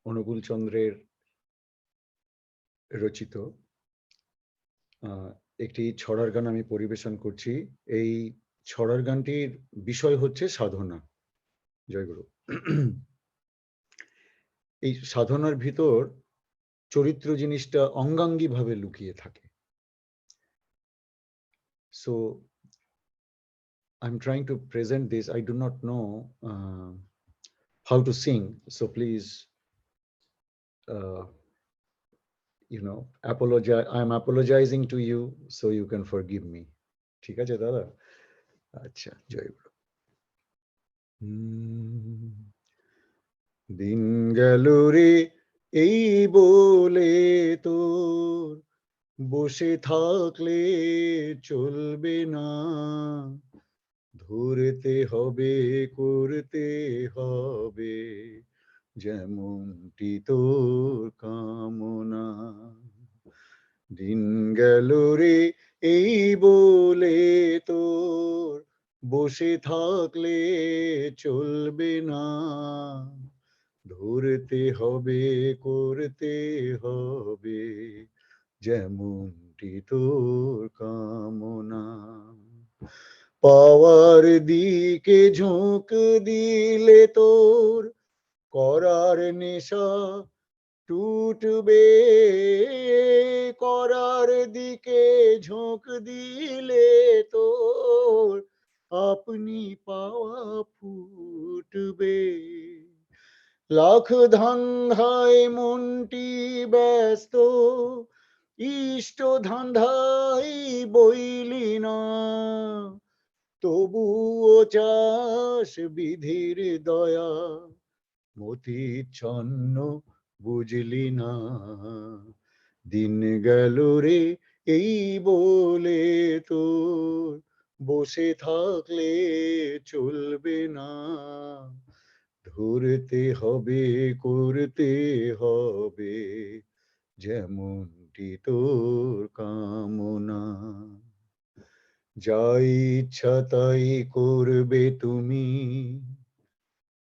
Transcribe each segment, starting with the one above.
অনুকূল চন্দ্রের রচিত একটি ছড়ার গান আমি পরিবেশন করছি। এই ছড়ার গানটির বিষয় হচ্ছে সাধনা। জয়গুরু। এই সাধনার ভিতর চরিত্র জিনিসটা অঙ্গাঙ্গিভাবে লুকিয়ে থাকে। So I'm trying to present this. I do not know how to sing, so please apologize. I'm apologizing to you, so you can forgive me. ঠিক আছে দাদা? আচ্ছা, জয় গুরু। দিন গেল রে এই বলে তোর বসে থাকলে চলবে না, ধরতে হবে করতে হবে যেমনটি তোর কামনা। দিন গেল রে এই বলে তোর বসে থাকলে চলবে না, ধরতে হবে করতে হবে যেমনটি তোর কামনা। পাওয়ার দিকে ঝোঁক দিলে তোর করার নেশা টুটবে, করার দিকে ঝোঁক দিলে তোর আপনি পাওয়া ফুটবে। লাখ ধান্ধায় মনটি ব্যস্ত, ইষ্ট ধান্ধাই বইলি না, তবুও চাস বিধির দয়া, মতিচ্ছন্ন বুঝলি না। দিন গেল রে এই বলে তোর বসে থাকলে চলবে না, ধরতে হবে করতে হবে যেমনটি তোর কামনা। যা ইচ্ছা তাই করবে তুমি,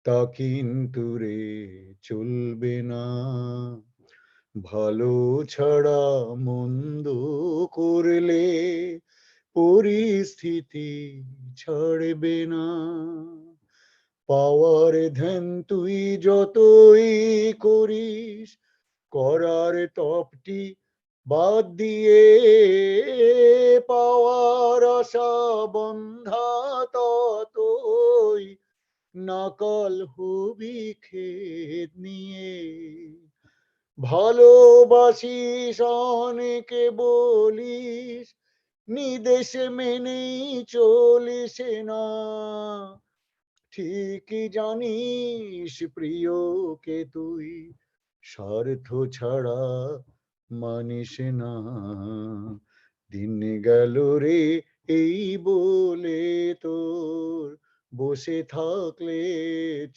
তা কিন্তু রে চলবে না, ভালো ছাড়া মন্দ করলে পরিস্থিতি ছাড়বে না। পাওয়ার ধ্যান তুই যতই করিস, করার তপটি বাদ দিয়ে পাওয়ার আশা বন্ধা ততই নাকাল হবি খেদ নিয়ে। ভালোবাসিস অনেকে বলিস, নিদেশ মেনেই চলিস না, ঠিকই জানিস প্রিয়কে তুই স্বার্থ ছাড়া মানিস না। দিন গেল রে এই বলে তোর বসে থাকলে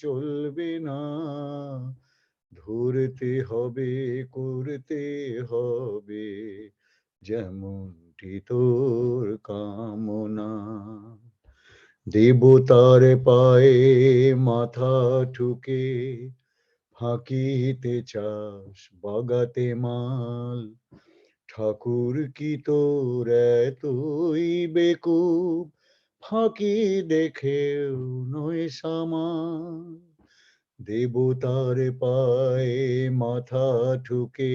চলবে না, ধরতে হবে করতে হবে যেমনটি তোর কামনা। দেবতার পায়ে মাথা ঠুকে ফাঁকিতে চাস বাগাতে মাল, ঠাকুর কি তোর এতই বেকুব, ফাঁকি দেখেও নয় সামাল। দেবতার পায়ে মাথা ঠুকে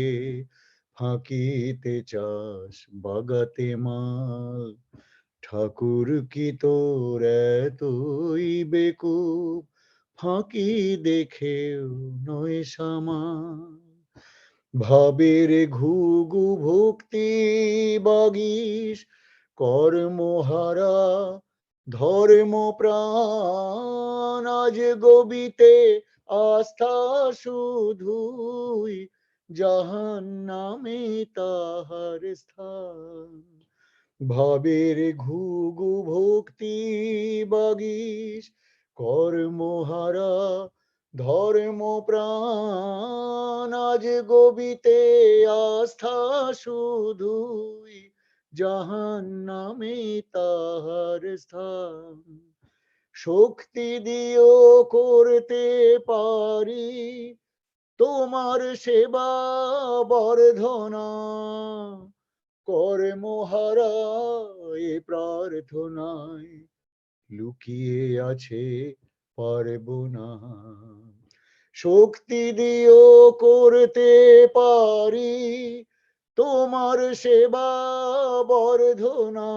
ফাঁকিতে চাস বাগাতে মাল, ঠাকুর কি তোর এতই বেকুব, ফাঁকি দেখেও নয় সামাল। ভাবের ঘুঘু ভক্তি বাগিস কর্মহারা ধর্ম প্রাণ, আজ গবিতে আস্থা শুধুই জাহান্নামে তাহার স্থান। ভাবের ঘুঘু ভক্তি বাগিস কর্মহারা ধর্ম প্রাণ, আজ গবিতে আস্থা শুধুই জাহান্নামে তাহার স্থান। শক্তি দিও করতে পারি তোমার সেবা বর্ধনা করে মোহারা এ প্রার্থনায় লুকিয়ে আছে পারব না শক্তি দিও করতে পারি তোমার সেবা বর্ধনা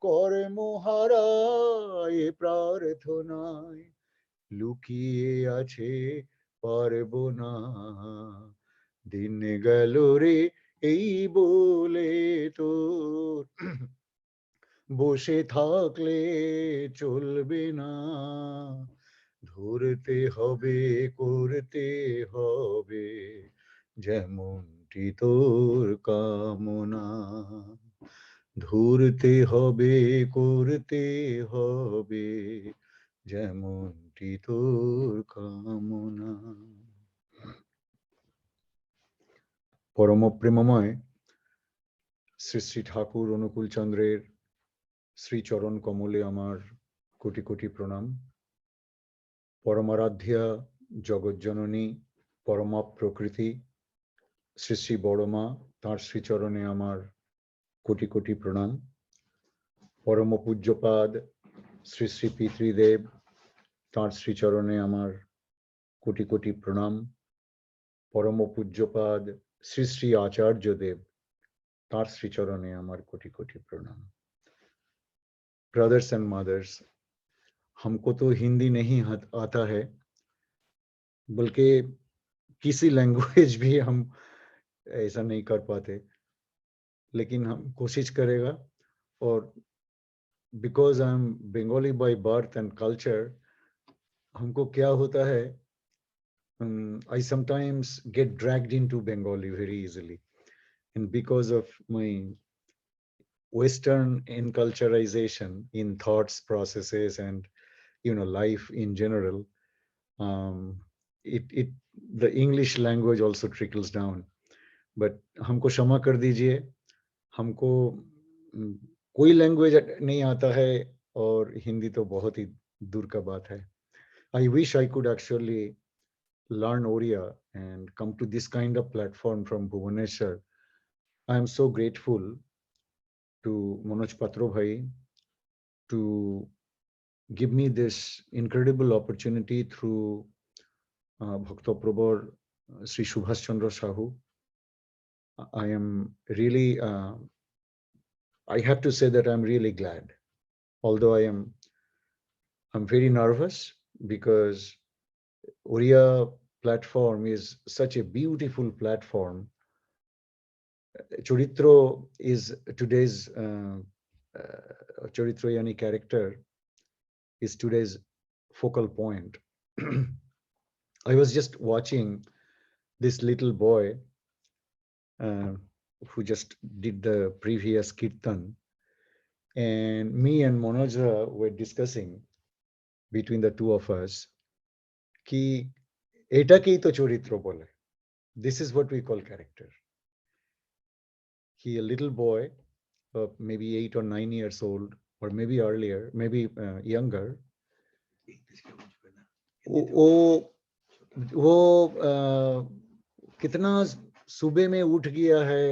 করে মোহারা এ প্রার্থনায় লুকিয়ে আছে পারব না দিন গেল রে এই বলে তোর বসে থাকলে চলবে না ধরতে হবে করতে হবে যেমনটি তোর কামনা ধরতে হবে করতে হবে যেমনটি তোর কামনা পরম প্রেমময় শ্রী শ্রী ঠাকুর অনুকূল চন্দ্রের শ্রীচরণ কমলে আমার কোটি কোটি প্রণাম পরমারাধ্যা জগজ্জননী পরমা প্রকৃতি শ্রী শ্রী বড়মা তাঁর শ্রীচরণে আমার কোটি কোটি প্রণাম পরম পূজ্যপাদ শ্রী শ্রী পিতৃদেব তাঁর শ্রীচরণে আমার কোটি কোটি প্রণাম পরম পূজ্যপাদ শ্রী শ্রী আচার্যদেব तार श्रीचरणे अमर कोटि कोटि प्रणाम ब्रदर्स एंड मदर्स हमको तो हिंदी नहीं आता है बल्कि किसी लैंग्वेज भी हम ऐसा नहीं कर पाते लेकिन हम कोशिश करेगा और because I am Bengali by birth and culture हमको क्या होता है I sometimes get dragged into Bengali very easily and because of my Western enculturization in thoughts, processes, and life in general, the English language also trickles down. But हमको क्षमा कर दीजिए, हमको कोई लैंग्वेज नहीं आता है और हिंदी तो बहुत ही दूर का बात है. I wish I could actually learn Oriya and come to this kind of platform from Bhubaneswar. I am so grateful to Manoj Patro Bhai to give me this incredible opportunity through Bhakta Prabhu Sri Subhash Chandra Sahu. I am really, I have to say that I'm really glad. Although I'm very nervous because Oriya platform is such a beautiful platform. Charitro is today's Charitro yani character is today's focal point. I was just watching this little boy who just did the previous kirtan, and me and Manoj were discussing between the two of us ki eta ki to Charitro bole. This is what we call character. He, a little boy, maybe 8 or 9 years old, or maybe earlier, maybe younger. वो कितना सुबह में उठ गया है,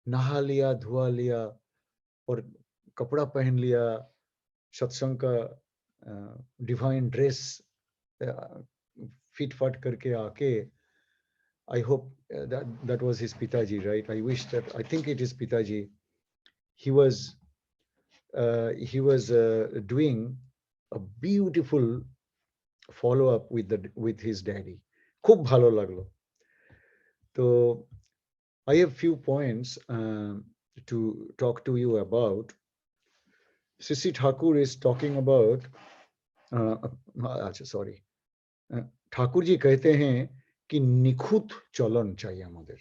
नहा लिया, धुआ लिया और कपड़ा पहन लिया, सत्संग का डिवाइन ड्रेस फिट फाट करके आके. I hope that was his Pitaji, right? I wish that, I think it is Pitaji. He was doing a beautiful follow-up with his daddy. Khub bhalo laglo. So I have few points to talk to you about. Sisi Thakur is talking about. Sorry. Thakur ji कहते हैं कि निखुत चलन चाहिए আমাদের.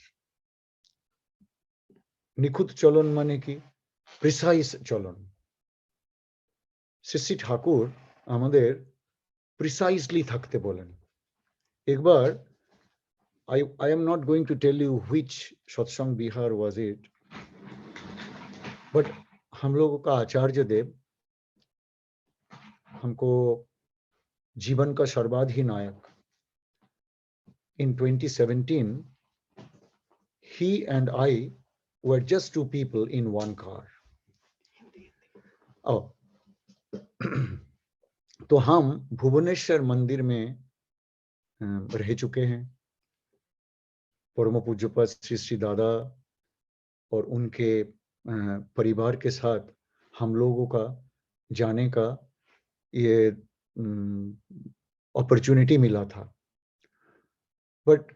নিখুঁত চলন মানে কি? প্রিসাইজ চলন. শ্রী ঠাকুর আমাদের প্রিসাইজলি থাকতে বলেন. একবার I am not going to tell you which satsang bihar was it, but हम लोगों का आचार्य देव हमको जीवन का सर्वाधिनायक in 2017, he and I were just two people in one car. Oh, तो हम भुवनेश्वर मंदिर में रह चुके हैं। परम पूज्यपाद श्री श्री दादा और उनके परिवार के साथ हम लोगों का जाने का ये अपॉर्चुनिटी मिला था। बट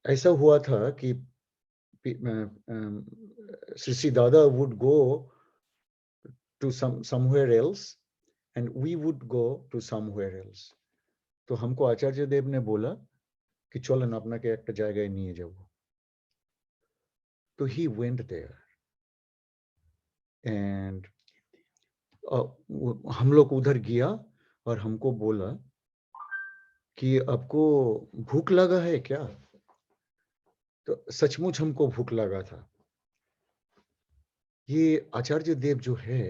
ऐसा हुआ था कि श्री श्री दादा would go to somewhere else and we would go to somewhere else. तो हमको आचार्य देव ने बोला कि चलन আপনাকে একটা জায়গায় নিয়ে যাব। तो he went there and हम लोग उधर गया और हमको बोला कि आपको भूख लगा है क्या? तो सचमुच हमको भूख लगा था। ये आचार्य देव जो है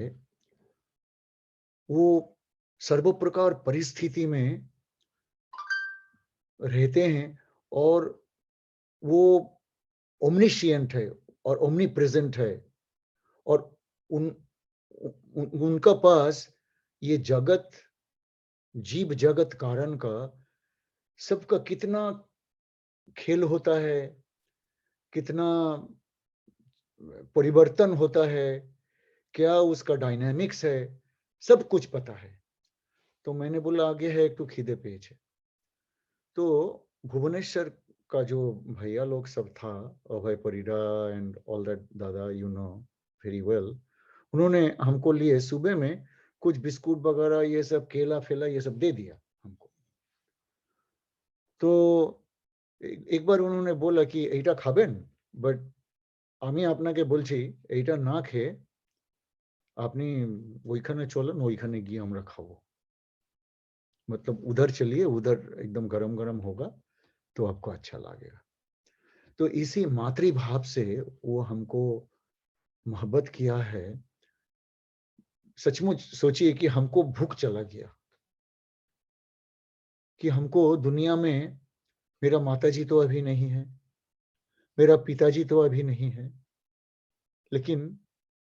वो सर्व प्रकार परिस्थिति में रहते हैं और वो ओमनिशिएंट है और ओमनी प्रेजेंट है और उनका पास ये जगत, जीव जगत कारण का सबका कितना खेल होता है, कितना परिवर्तन होता है, क्या उसका डायनामिक्स है, सब कुछ पता है। तो मैंने बोला आगे है एक तो खिदे पेज है। तो भुवनेश्वर का जो भैया लोग सब था, अभय परिडा एंड ऑल दैट, दादा यू नो वेरी वेल, उन्होंने हमको लिए सुबह में कुछ बिस्कुट वगैरह ये सब केला फेला ये सब दे दिया हमको। तो एक बार उन्होंने बोला कि এইটা খাবেন, বাট আমি আপনাকে বলছি এইটা না খেয়ে আপনি ওইখানে চলেন, ওইখানে গিয়ে আমরা খাবো। मतलब उधर चलिए, उधर एकदम गरम गरम होगा तो आपको अच्छा लगेगा। तो इसी मातृभाव से वो हमको मोहब्बत किया है। सचमुच सोचिए कि हमको भूख चला गया कि हमको दुनिया में मेरा माताजी तो अभी नहीं है, मेरा पिताजी तो अभी नहीं है, लेकिन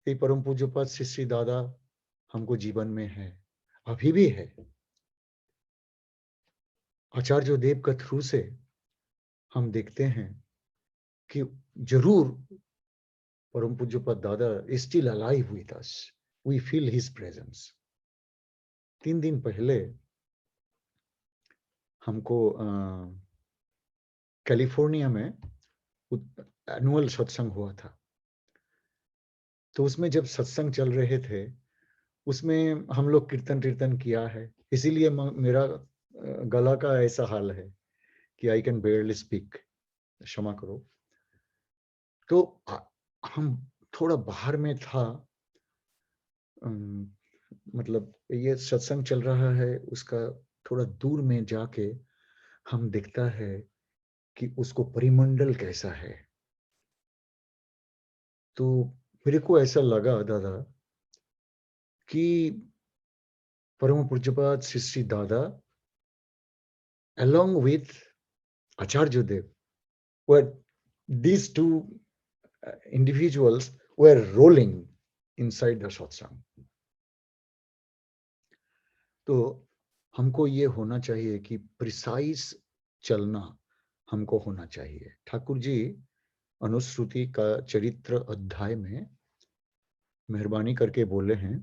ये परम पूज्यपाद श्री श्री दादा हमको जीवन में है, अभी भी है। आचार्य देव का थ्रू से हम देखते हैं कि जरूर परम पूज्यपाद दादा is still alive with us. We feel his presence. 3 दिन पहले हमको कैलिफोर्निया में एनुअल सत्संग हुआ था। तो उसमें जब सत्संग चल रहे थे, उसमें हम लोग कीर्तन किया है, इसीलिए मेरा गला का ऐसा हाल है कि आई कैन बेयरली स्पीक, क्षमा करो। तो हम थोड़ा बाहर में था, मतलब ये सत्संग चल रहा है, उसका थोड़ा दूर में जाके हम देखता है कि उसको परिमंडल कैसा है। तो मेरे को ऐसा लगा दादा कि परम पूज्यपाद श्री श्री दादा along with Acharya Dev, where these two individuals were rolling inside the satsang. तो हमको ये होना चाहिए कि प्रिसाइज चलना हमको होना चाहिए। ठाकुर जी अनुश्रुति का चरित्र अध्याय में मेहरबानी करके बोले हैं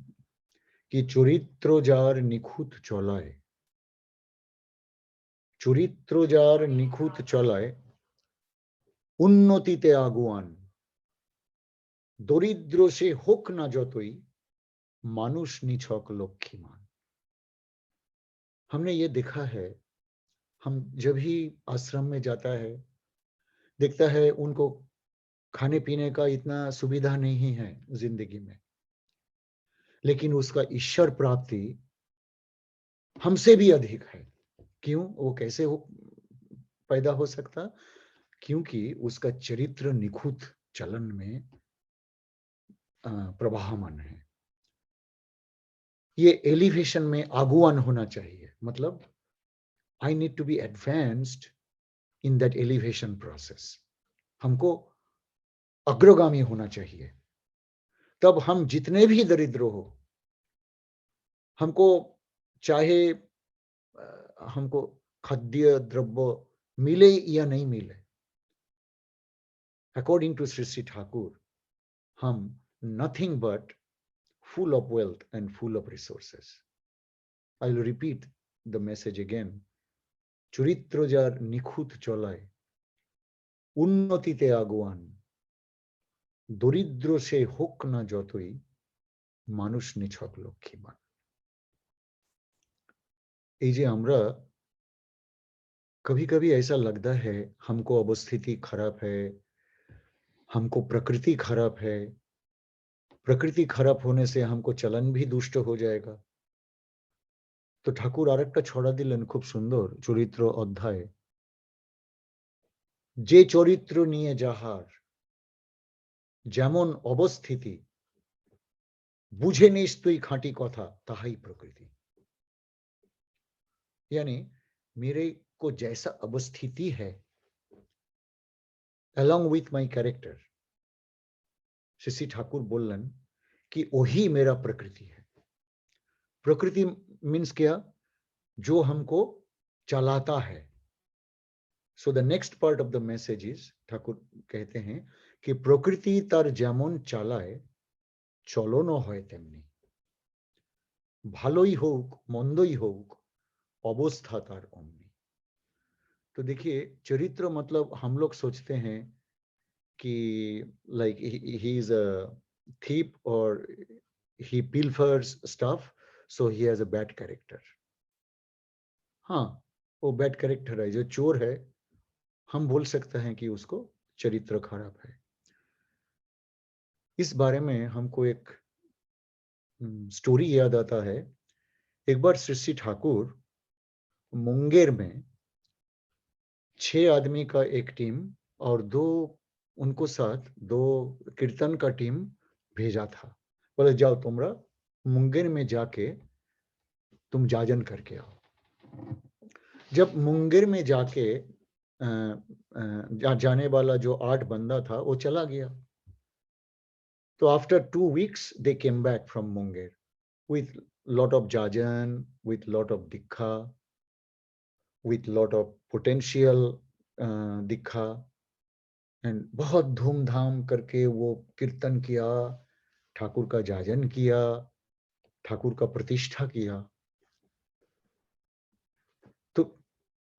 कि चरित्र जार निखुत चलाए, चरित्र जार निखुत चलाए उन्नतिते आगुआन, दरिद्र से होक ना जतई मानुष निछक लक्ष्मीमान। हमने ये देखा है, हम जब भी आश्रम में जाता है, देखता है उनको खाने पीने का इतना सुविधा नहीं है जिंदगी में, लेकिन उसका ईश्वर प्राप्ति हमसे भी अधिक है। क्यों? वो कैसे पैदा हो सकता? क्योंकि उसका चरित्र निखुत चलन में प्रवाहमान है। ये एलिवेशन में आगुआन होना चाहिए, मतलब I need to be advanced in that elevation process. हमको अग्रगामी होना चाहिए. तब हम जितने भी दरिद्र हो, हमको चाहे हमको खाद्य द्रव्य मिले या नहीं मिले, according to Sri Sri Thakur, हम nothing but full of wealth and full of resources. I will repeat the message again. চরিত্র যার নিখুঁত চলায়, উন্নতিতে আগুয়ান, দরিদ্র সে হোক না যতই, মানুষ নিছক লক্ষ্মীবান. এই যে আমরা कभी कभी ऐसा लगता है हमको अवस्थिति खराब है, हमको प्रकृति खराब है, प्रकृति खराब होने से हमको चलन भी दुष्ट हो जाएगा. तो ठाकुर आरेकटा छड़ा दिलेन खूब सुंदर चरित्र अध्याय. जे चरित्र निये जाहार जेमन अवस्थिति, बुझे निश्चयई खाँटी कथा ताहाई प्रकृति. यानी मेरे को जैसा अवस्थिति है, along with my character, Shri Thakur बोलन कि वही मेरा प्रकृति है. प्रकृति मीन्स क्या? जो हमको चलाता है. So the next part of the message is, Thakur कहते हैं कि प्रकृति तार जेमन चालाय चलनो হয় তেমনি, ভালোই হোক মন্দই হোক अवस्था तार অমনি. तो देखिए, चरित्र मतलब हम लोग सोचते हैं कि like he is a thief or he pilfers stuff, so he has a bad character. हाँ, वो बैड कैरेक्टर है. जो चोर है, हम बोल सकते हैं कि उसको चरित्र खराब है. इस बारे में हमको एक स्टोरी याद आता है. एक बार श्री ठाकुर मुंगेर में 6 आदमी का एक टीम और 2 उनको साथ 2 कीर्तन का टीम भेजा था. बोले जाओ तुमरा मुंगेर में जाके तुम जाजन करके आओ. जब मुंगेर में जाके जाने वाला जो 8 बंदा था वो चला गया. तो after 2 weeks they came back from Munger with lot of jajan, with lot of dikha, with lot of potential dikha, and बहुत धूमधाम करके वो कीर्तन किया, ठाकुर का जाजन किया, ठाकुर का प्रतिष्ठा किया. तो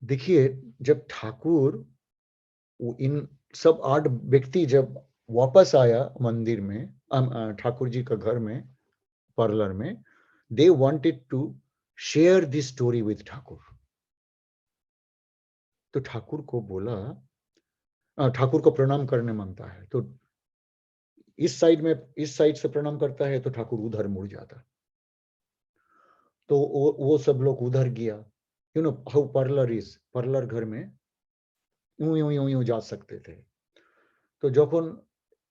देखिए, जब ठाकुर इन सब 8 व्यक्ति जब वापस आया मंदिर में, ठाकुर जी का घर में, पार्लर में, they wanted to share this story with Thakur. तो ठाकुर को बोला, ठाकुर को प्रणाम करने मांगता है. तो इस साइड से प्रणाम करता है तो ठाकुर उधर मुड़ जाता. तो वो सब लोग उधर गया. You know how parlour is, parlour घर में यूं जा सकते थे. तो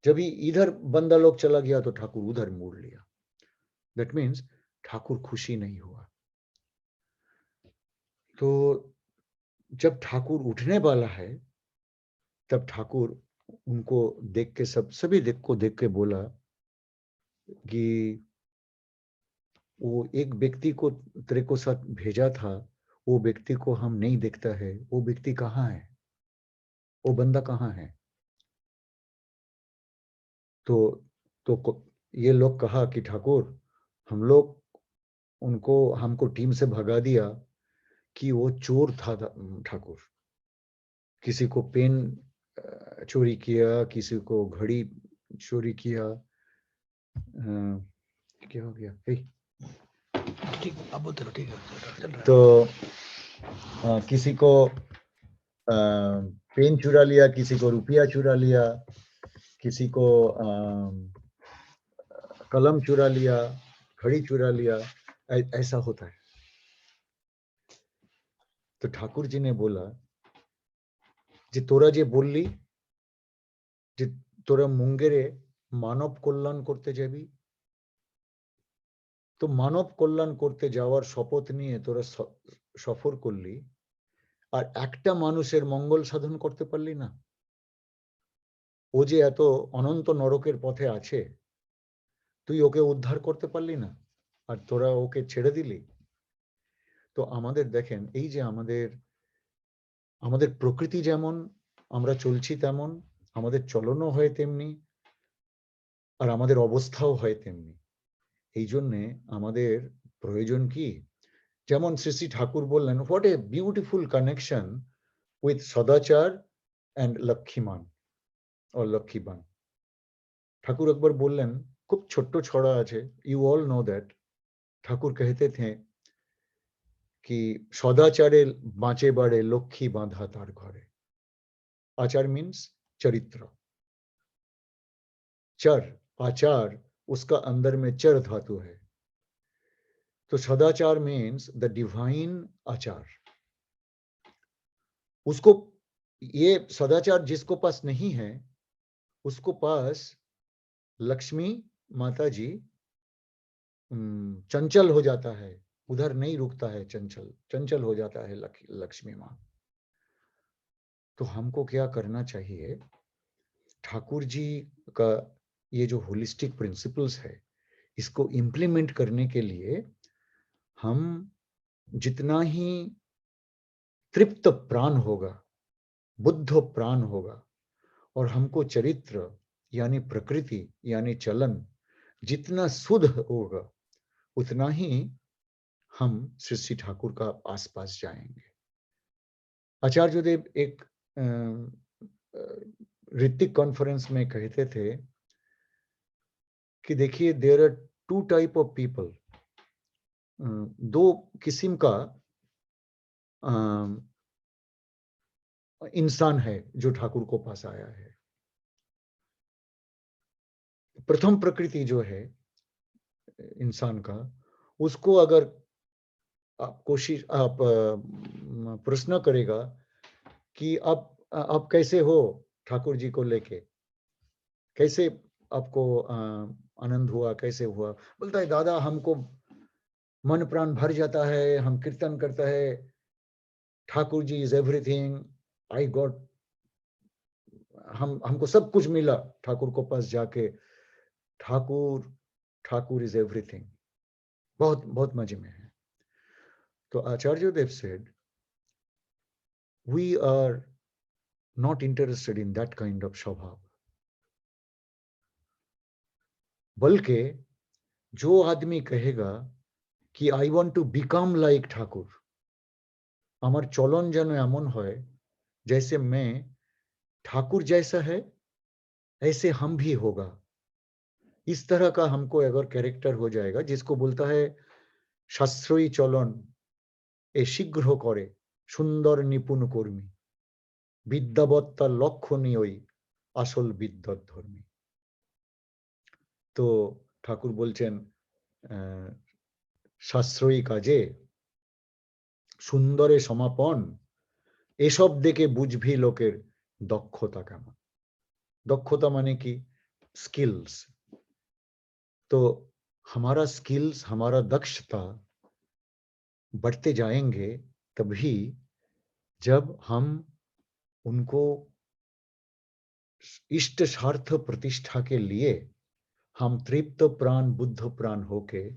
जब इधर बंदा लोग चला गया तो ठाकुर उधर मुड़ लिया. दैट मीन्स ठाकुर खुशी नहीं हुआ. तो जब ठाकुर उठने वाला है, तब ठाकुर उनको देख के सभी देख के बोला कि वो एक व्यक्ति को तेरे को साथ भेजा था, वो व्यक्ति को हम नहीं देखता है. वो व्यक्ति कहाँ है? वो बंदा कहाँ है? तो ये लोग कहा कि ठाकुर, हम लोग हमको टीम से भगा दिया कि वो चोर था ठाकुर. किसी को पेन चोरी किया, किसी को घड़ी चोरी किया. क्या हो गया? ठीक, अब बोलते रहो. ठीक है, तो किसी को पेन चुरा लिया, किसी को रुपया चुरा लिया, किसी को कलम चुरा लिया, घड़ी चुरा लिया. ऐसा होता है. तो ठाकुर जी ने बोला, যে তোরা যে বললি যে তোরা মুঙ্গেরে মানব কল্যাণ করতে যাবি, তো মানব কল্যাণ করতে যাওয়ার শপথ নিয়ে তোরা সফর করলি, আর একটা মানুষের মঙ্গল সাধন করতে পারলি না? ও যে এত অনন্ত নরকের পথে আছে, তুই ওকে উদ্ধার করতে পারলি না, আর তোরা ওকে ছেড়ে দিলি। তো আমাদের দেখেন, এই যে আমাদের প্রকৃতি যেমন, আমরা চলছি তেমন, আমাদের চলনও হয় তেমনি, আর আমাদের অবস্থাও হয় তেমনি। এই জন্যে আমাদের প্রয়োজন কি, যেমন শ্রী শ্রী ঠাকুর বললেন, what a beautiful connection with সদাচার অ্যান্ড লক্ষ্মীমান और লক্ষ্মীবান। ঠাকুর একবার বললেন, খুব ছোট্ট ছড়া আছে, you all know that. Thakur कहते थे कि সদাচারে বাঁচে বাড়ে লক্ষ্মী বাঁধা তার ঘরে। आचार मीन्स चरित्र, चर, आचार, उसका अंदर में चर धातु है। तो सदाचार मीन्स द डिवाइन आचार। उसको, ये सदाचार जिसको पास नहीं है, उसको पास लक्ष्मी माता जी चंचल हो जाता है, उधर नहीं रुकता है, चंचल चंचल हो जाता है लक्ष्मी माँ। तो हमको क्या करना चाहिए, ठाकुर जी का ये जो होलिस्टिक प्रिंसिपल्स है, इसको इम्प्लीमेंट करने के लिए हम जितना ही तृप्त प्राण होगा, बुद्ध प्राण होगा, और हमको चरित्र यानी प्रकृति यानी चलन जितना शुद्ध होगा, उतना ही हम श्री श्री ठाकुर का आसपास जाएंगे। आचार्य देव एक ऋतिक कॉन्फ्रेंस में कहते थे कि देखिए, there are two type of people, दो किस्म का इंसान है जो ठाकुर को पास आया है। प्रथम प्रकृति जो है इंसान का, उसको अगर आप प्रश्न करेगा कि आप कैसे हो ठाकुर जी को लेके, कैसे आपको आनंद हुआ, कैसे हुआ, बोलता है दादा हमको मन प्राण भर जाता है, हम कीर्तन करता है, Thakur ji is everything, I got, हमको सब कुछ मिला ठाकुर को पास जाके, ठाकुर इज एवरीथिंग, बहुत बहुत मजे में है। तो Acharya Dev said, we are not interested in that kind of स्वभाव, बल्कि जो आदमी कहेगा कि I want to become like Thakur, আমার চলন যেন এমন হয় जैसे मैं ठाकुर जैसा है ऐसे हम भी होगा, इस तरह का हमको अगर कैरेक्टर हो जाएगा, जिसको बोलता है শাস্ত্রই চলন এ শীঘ্র করে সুন্দর নিপুণ কর্মী, বিদ্যাবত্তা লক্ষণীয়ই আসল বিদ্যৎ ধর্মী। তো ঠাকুর বলছেন সাশ্রয়ী কাজে সুন্দরে সমাপন, এসব দেখে বুঝবি লোকের দক্ষতা কেমন। दक्षता माने की स्किल्स। तो हमारा स्किल्स, हमारा दक्षता बढ़ते जाएंगे तभी जब हम उनको इष्ट स्वार्थ प्रतिष्ठा के लिए हम तृप्त प्राण बुद्ध प्राण होके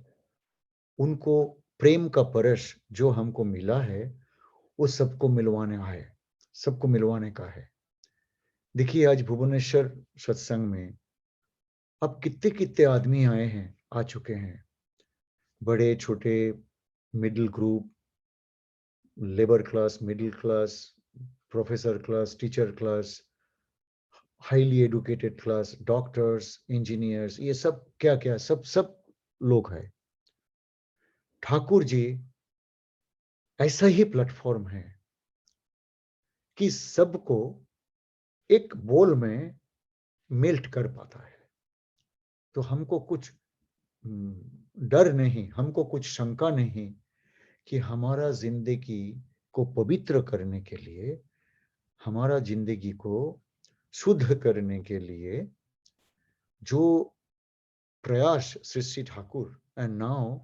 उनको प्रेम का परश जो हमको मिला है वो सबको मिलवाने का है। देखिए आज भुवनेश्वर सत्संग में अब कितने कितने आदमी आए हैं, आ चुके हैं, बड़े छोटे, middle group, labour class, middle class, professor class, teacher class, highly educated class, doctors, engineers, ये सब क्या क्या सब लोग हैं। ठाकुर जी ऐसा ही प्लेटफॉर्म है कि सबको एक बोल में मेल्ट कर पाता है। तो हमको कुछ डर नहीं, हमको कुछ शंका नहीं कि हमारा जिंदगी को पवित्र करने के लिए, हमारा जिंदगी को शुद्ध करने के लिए जो प्रयास श्री श्री ठाकुर एंड नाउ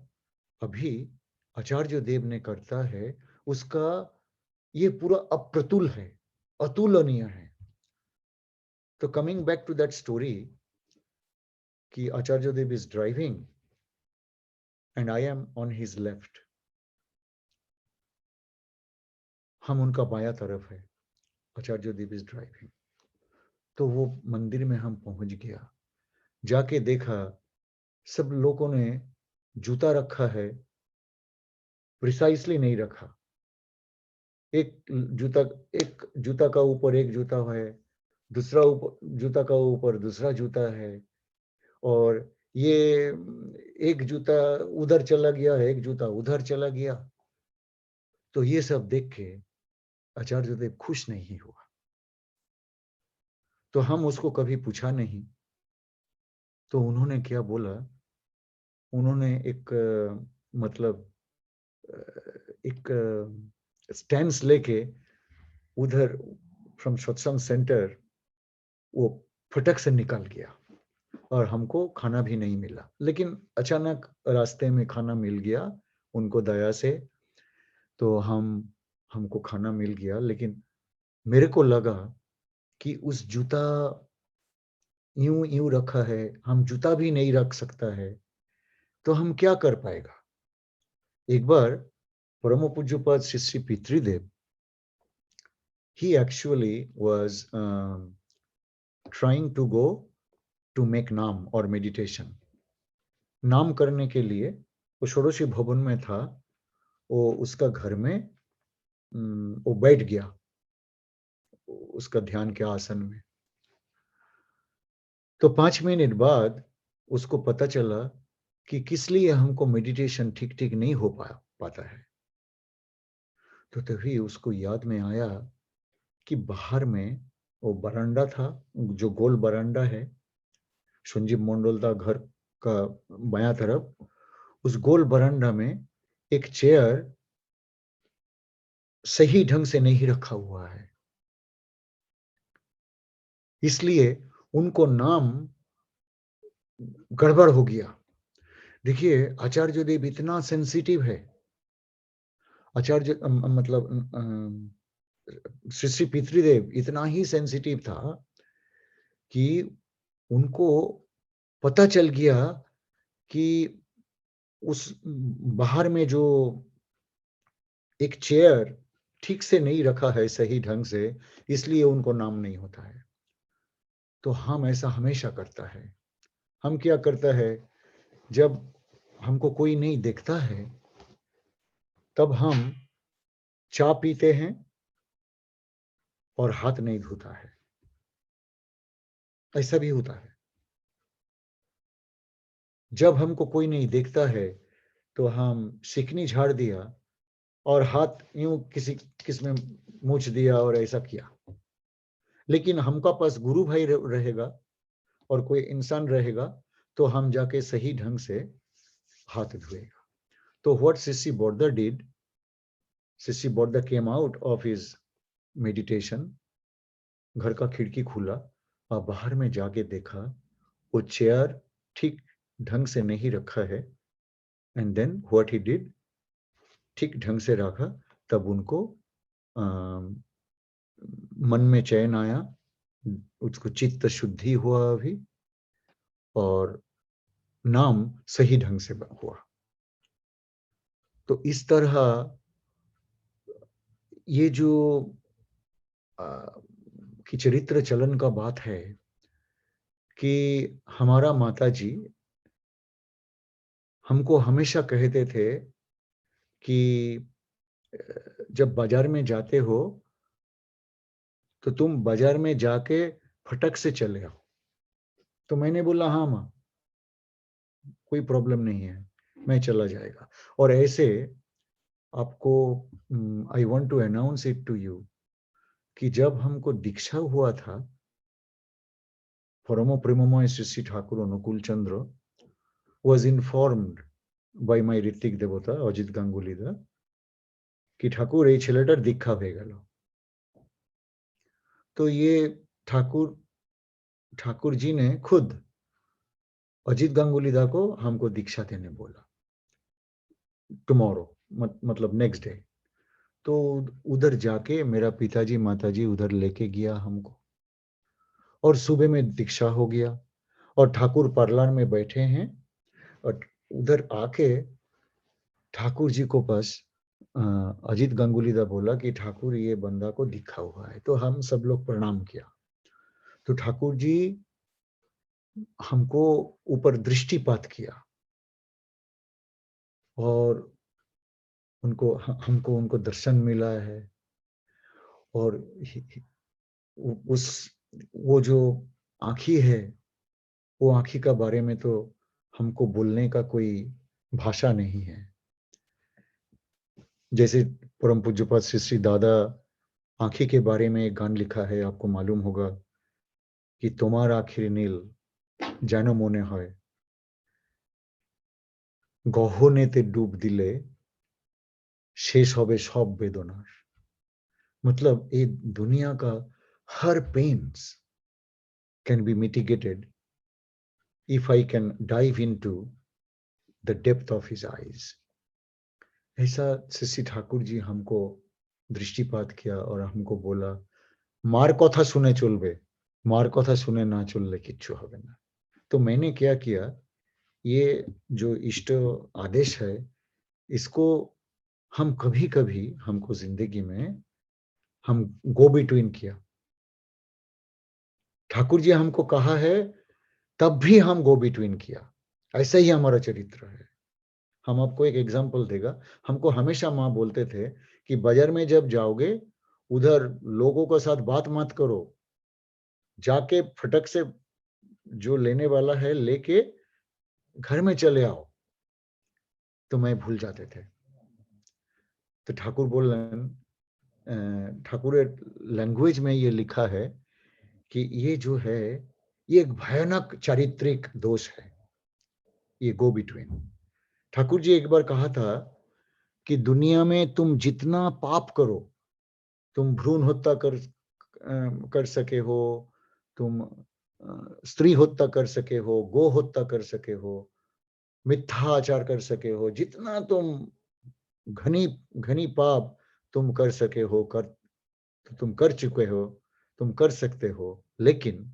अभी आचार्य देव ने करता है, उसका ये पूरा अप्रतुल है, अतुलनीय है। तो coming back to that story कि Acharya Dev is driving and I am on his left, हम उनका बाया तरफ है, आचार्य देव इज ड्राइविंग। तो वो मंदिर में हम पहुंच गया, जाके देखा सब लोगों ने जूता रखा है, प्रिसाइसली नहीं रखा। एक जूता का ऊपर एक जूता है, दूसरा जूता का ऊपर दूसरा जूता है, और ये एक जूता उधर चला गया, एक जूता उधर चला गया। तो ये सब देख के आचार्य देव खुश नहीं हुआ। तो हम उसको कभी पूछा नहीं। तो उन्होंने क्या बोला, उन्होंने एक मतलब एक स्टैंड लेके उधर फ्रॉम सत्संग सेंटर वो फटक से निकल गया, और हमको खाना भी नहीं मिला। लेकिन अचानक रास्ते में खाना मिल गया उनको दया से, तो हमको खाना मिल गया। लेकिन मेरे को लगा कि उस जूता यूं यूं रखा है, हम जूता भी नहीं रख सकता है, तो हम क्या कर पाएगा। एक बार परम पूज्यपाद Shri Shri पितृदेव, he actually was trying to go to make नाम और मेडिटेशन। नाम करने के लिए वो षोडशी भवन में था, वो उसका घर में वो बैठ गया उसका ध्यान के आसन में। तो 5 मिनट बाद उसको पता चला कि किस लिए हमको मेडिटेशन ठीक ठीक नहीं हो पाता है। तो तभी उसको याद में आया कि बाहर में वो बरांडा था, जो गोल बरांडा है संजीव मंडल का घर का बायां तरफ, उस गोल बरांडा में एक चेयर सही ढंग से नहीं रखा हुआ है, इसलिए उनको नाम गड़बड़ हो गया। देखिए आचार्य देव इतना सेंसिटिव है, आचार्य मतलब श्री श्री पितृदेव इतना ही सेंसिटिव था कि उनको पता चल गया कि उस बाहर में जो एक चेयर ठीक से नहीं रखा है सही ढंग से, इसलिए उनको नाम नहीं होता है। तो हम ऐसा हमेशा करता है। हम क्या करता है, जब हमको कोई नहीं देखता है तब हम चाय पीते हैं और हाथ नहीं धोता है, ऐसा भी होता है। जब हमको कोई नहीं देखता है तो हम शिकनी झाड़ दिया और हाथ यूं किस में मूछ दिया और ऐसा किया। लेकिन हमका पास गुरु भाई रहेगा और कोई इंसान रहेगा तो हम जाके सही ढंग से हाथ धोएगा। तो what Sissy Bordar did, Sissy Bordar came out of his meditation, घर का खिड़की खुला और बाहर में जाके देखा वो चेयर ठीक ढंग से नहीं रखा है। And then what he did, ठीक ढंग से रखा, तब उनको मन में चैन आया, उसको चित्त शुद्धि हुआ अभी, और नाम सही ढंग से हुआ। तो इस तरह ये जो कि चरित्र चलन का बात है कि हमारा माताजी हमको हमेशा कहते थे कि जब बाजार में जाते हो तो तुम बाजार में जाके फटक से चले आओ। तो मैंने बोला हाँ माँ, कोई प्रॉब्लम नहीं है, मैं चला जाएगा। और ऐसे आपको I want to announce it to you कि जब हमको दीक्षा हुआ था, परम प्रेममय श्री ठाकुर अनुकूल चंद्र was informed by my Hrithik দেবতা অজিত গাঙ্গুলি দা कि ठाकुर এই ছেলেটার দীক্ষা হয়ে গেল। तो ये ठाकुर जी ने खुद अजीत गांगुली दा को हमको दीक्षा देने बोला टुमारो, मतलब नेक्स्ट डे। तो उधर जाके मेरा पिताजी माताजी उधर लेके गया हमको, और सुबह में दीक्षा हो गया, और ठाकुर पार्लर में बैठे हैं, और उधर आके ठाकुर जी को बस अजीत गांगुली दा बोला कि ठाकुर ये बंदा को दिखा हुआ है, तो हम सब लोग प्रणाम किया। तो ठाकुर जी हमको ऊपर दृष्टिपात किया, और उनको हमको उनको दर्शन मिला है, और उस वो जो आँखी है, वो आँखी का बारे में तो हमको बोलने का कोई भाषा नहीं है। जैसे परम पूज्यपाद श्री श्री दादा आँखी के बारे में एक गान लिखा है, आपको मालूम होगा कि तुम्हार आखिर नील जानो मने হয় গহনেতে ডুব দিলে শেষ হবে সব বেদনার। मतलब ये दुनिया का हर pens can be mitigated if I can dive into the depth of his eyes। ऐसा शशि ठाकुर जी हमको दृष्टिपात किया, और हमको बोला मार कथा सुने चलबे, मार कथा सुने ना चलले किच्छु होबे ना। तो मैंने क्या किया, ये जो इष्ट आदेश है, इसको हम कभी कभी हमको जिंदगी में हम गो बिटवीन किया। ठाकुर जी हमको कहा है, तब भी हम गो बिटवीन किया। ऐसा ही हमारा चरित्र है। हम आपको एक एग्जांपल देगा। हमको हमेशा माँ बोलते थे कि बाजार में जब जाओगे, उधर लोगों के साथ बात मत करो, जाके फटक से जो लेने वाला है लेके घर में चले आओ। तो मैं भूल जाते थे। तो ठाकुर बोलन, ठाकुर लैंग्वेज में ये लिखा है कि ये जो है, ये एक भयानक चारित्रिक दोष है, ये गो बिटवीन। ठाकुर जी एक बार कहा था कि दुनिया में तुम जितना पाप करो, तुम भ्रूण हत्या कर सके हो, तुम स्त्री हत्या कर सके हो, गो हत्या कर सके हो, मिथ्या आचार कर सके हो, जितना तुम घनी घनी पाप तुम कर सके हो, तुम कर चुके हो, तुम कर सकते हो, लेकिन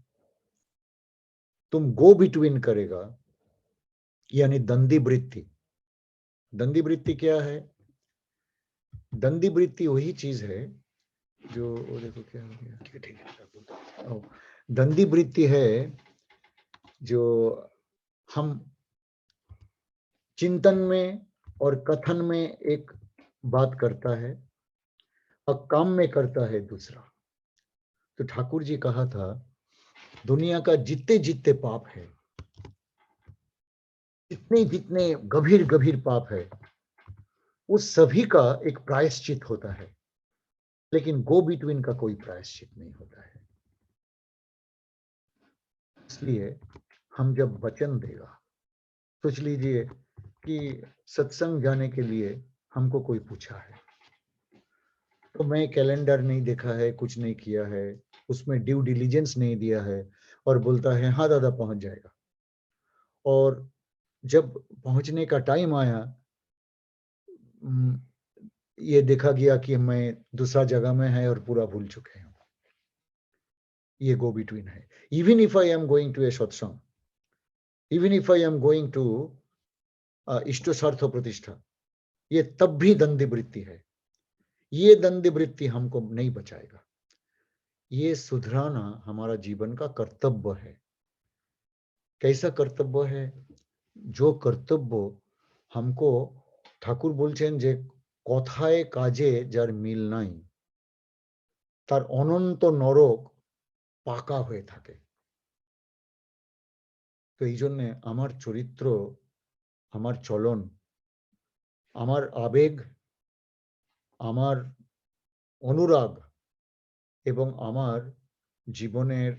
तुम गो बिटवीन करेगा, यानी दंडी वृत्ति। दंडी वृत्ति क्या है? दंडी वृत्ति वही चीज है जो, देखो क्या हो गया, ठीक है, दंडी वृत्ति है जो हम चिंतन में और कथन में एक बात करता है और काम में करता है दूसरा। तो ठाकुर जी कहा था, दुनिया का जितने जितने पाप है, जितने जितने गंभीर गंभीर पाप है, उस सभी का एक प्रायश्चित होता है, लेकिन गो बिटवीन का कोई प्रायश्चित नहीं होता है। इसलिए हम जब वचन देगा, सोच लीजिए कि सत्संग जाने के लिए हमको कोई पूछा है, तो मैं कैलेंडर नहीं देखा है, कुछ नहीं किया है, उसमें ड्यू डिलिजेंस नहीं दिया है, और बोलता है हाँ दादा पहुंच जाएगा, और जब पहुंचने का टाइम आया, ये देखा गया कि मैं दूसरा जगह में है और पूरा भूल चुके हैं। ये गो बिटवीन है। Even if I am going to a satsang, even if I am going to इष्ट स्वार्थ प्रतिष्ठा, ये तब भी दंडी वृत्ति है। ये दंडी वृत्ति हमको नहीं बचाएगा। ये सुधराना हमारा जीवन का कर्तव्य है। कैसा कर्तव्य है? जो कर्तव्य हमको ठाकुर बोलছেন যে কথায় কাজে যার মিল নাই তার অনন্ত নরক পাকা হয়ে থাকে। তো এই জন্য আমার চরিত্র, আমার চলন, আমার আবেগ, আমার অনুরাগ এবং আমার জীবনের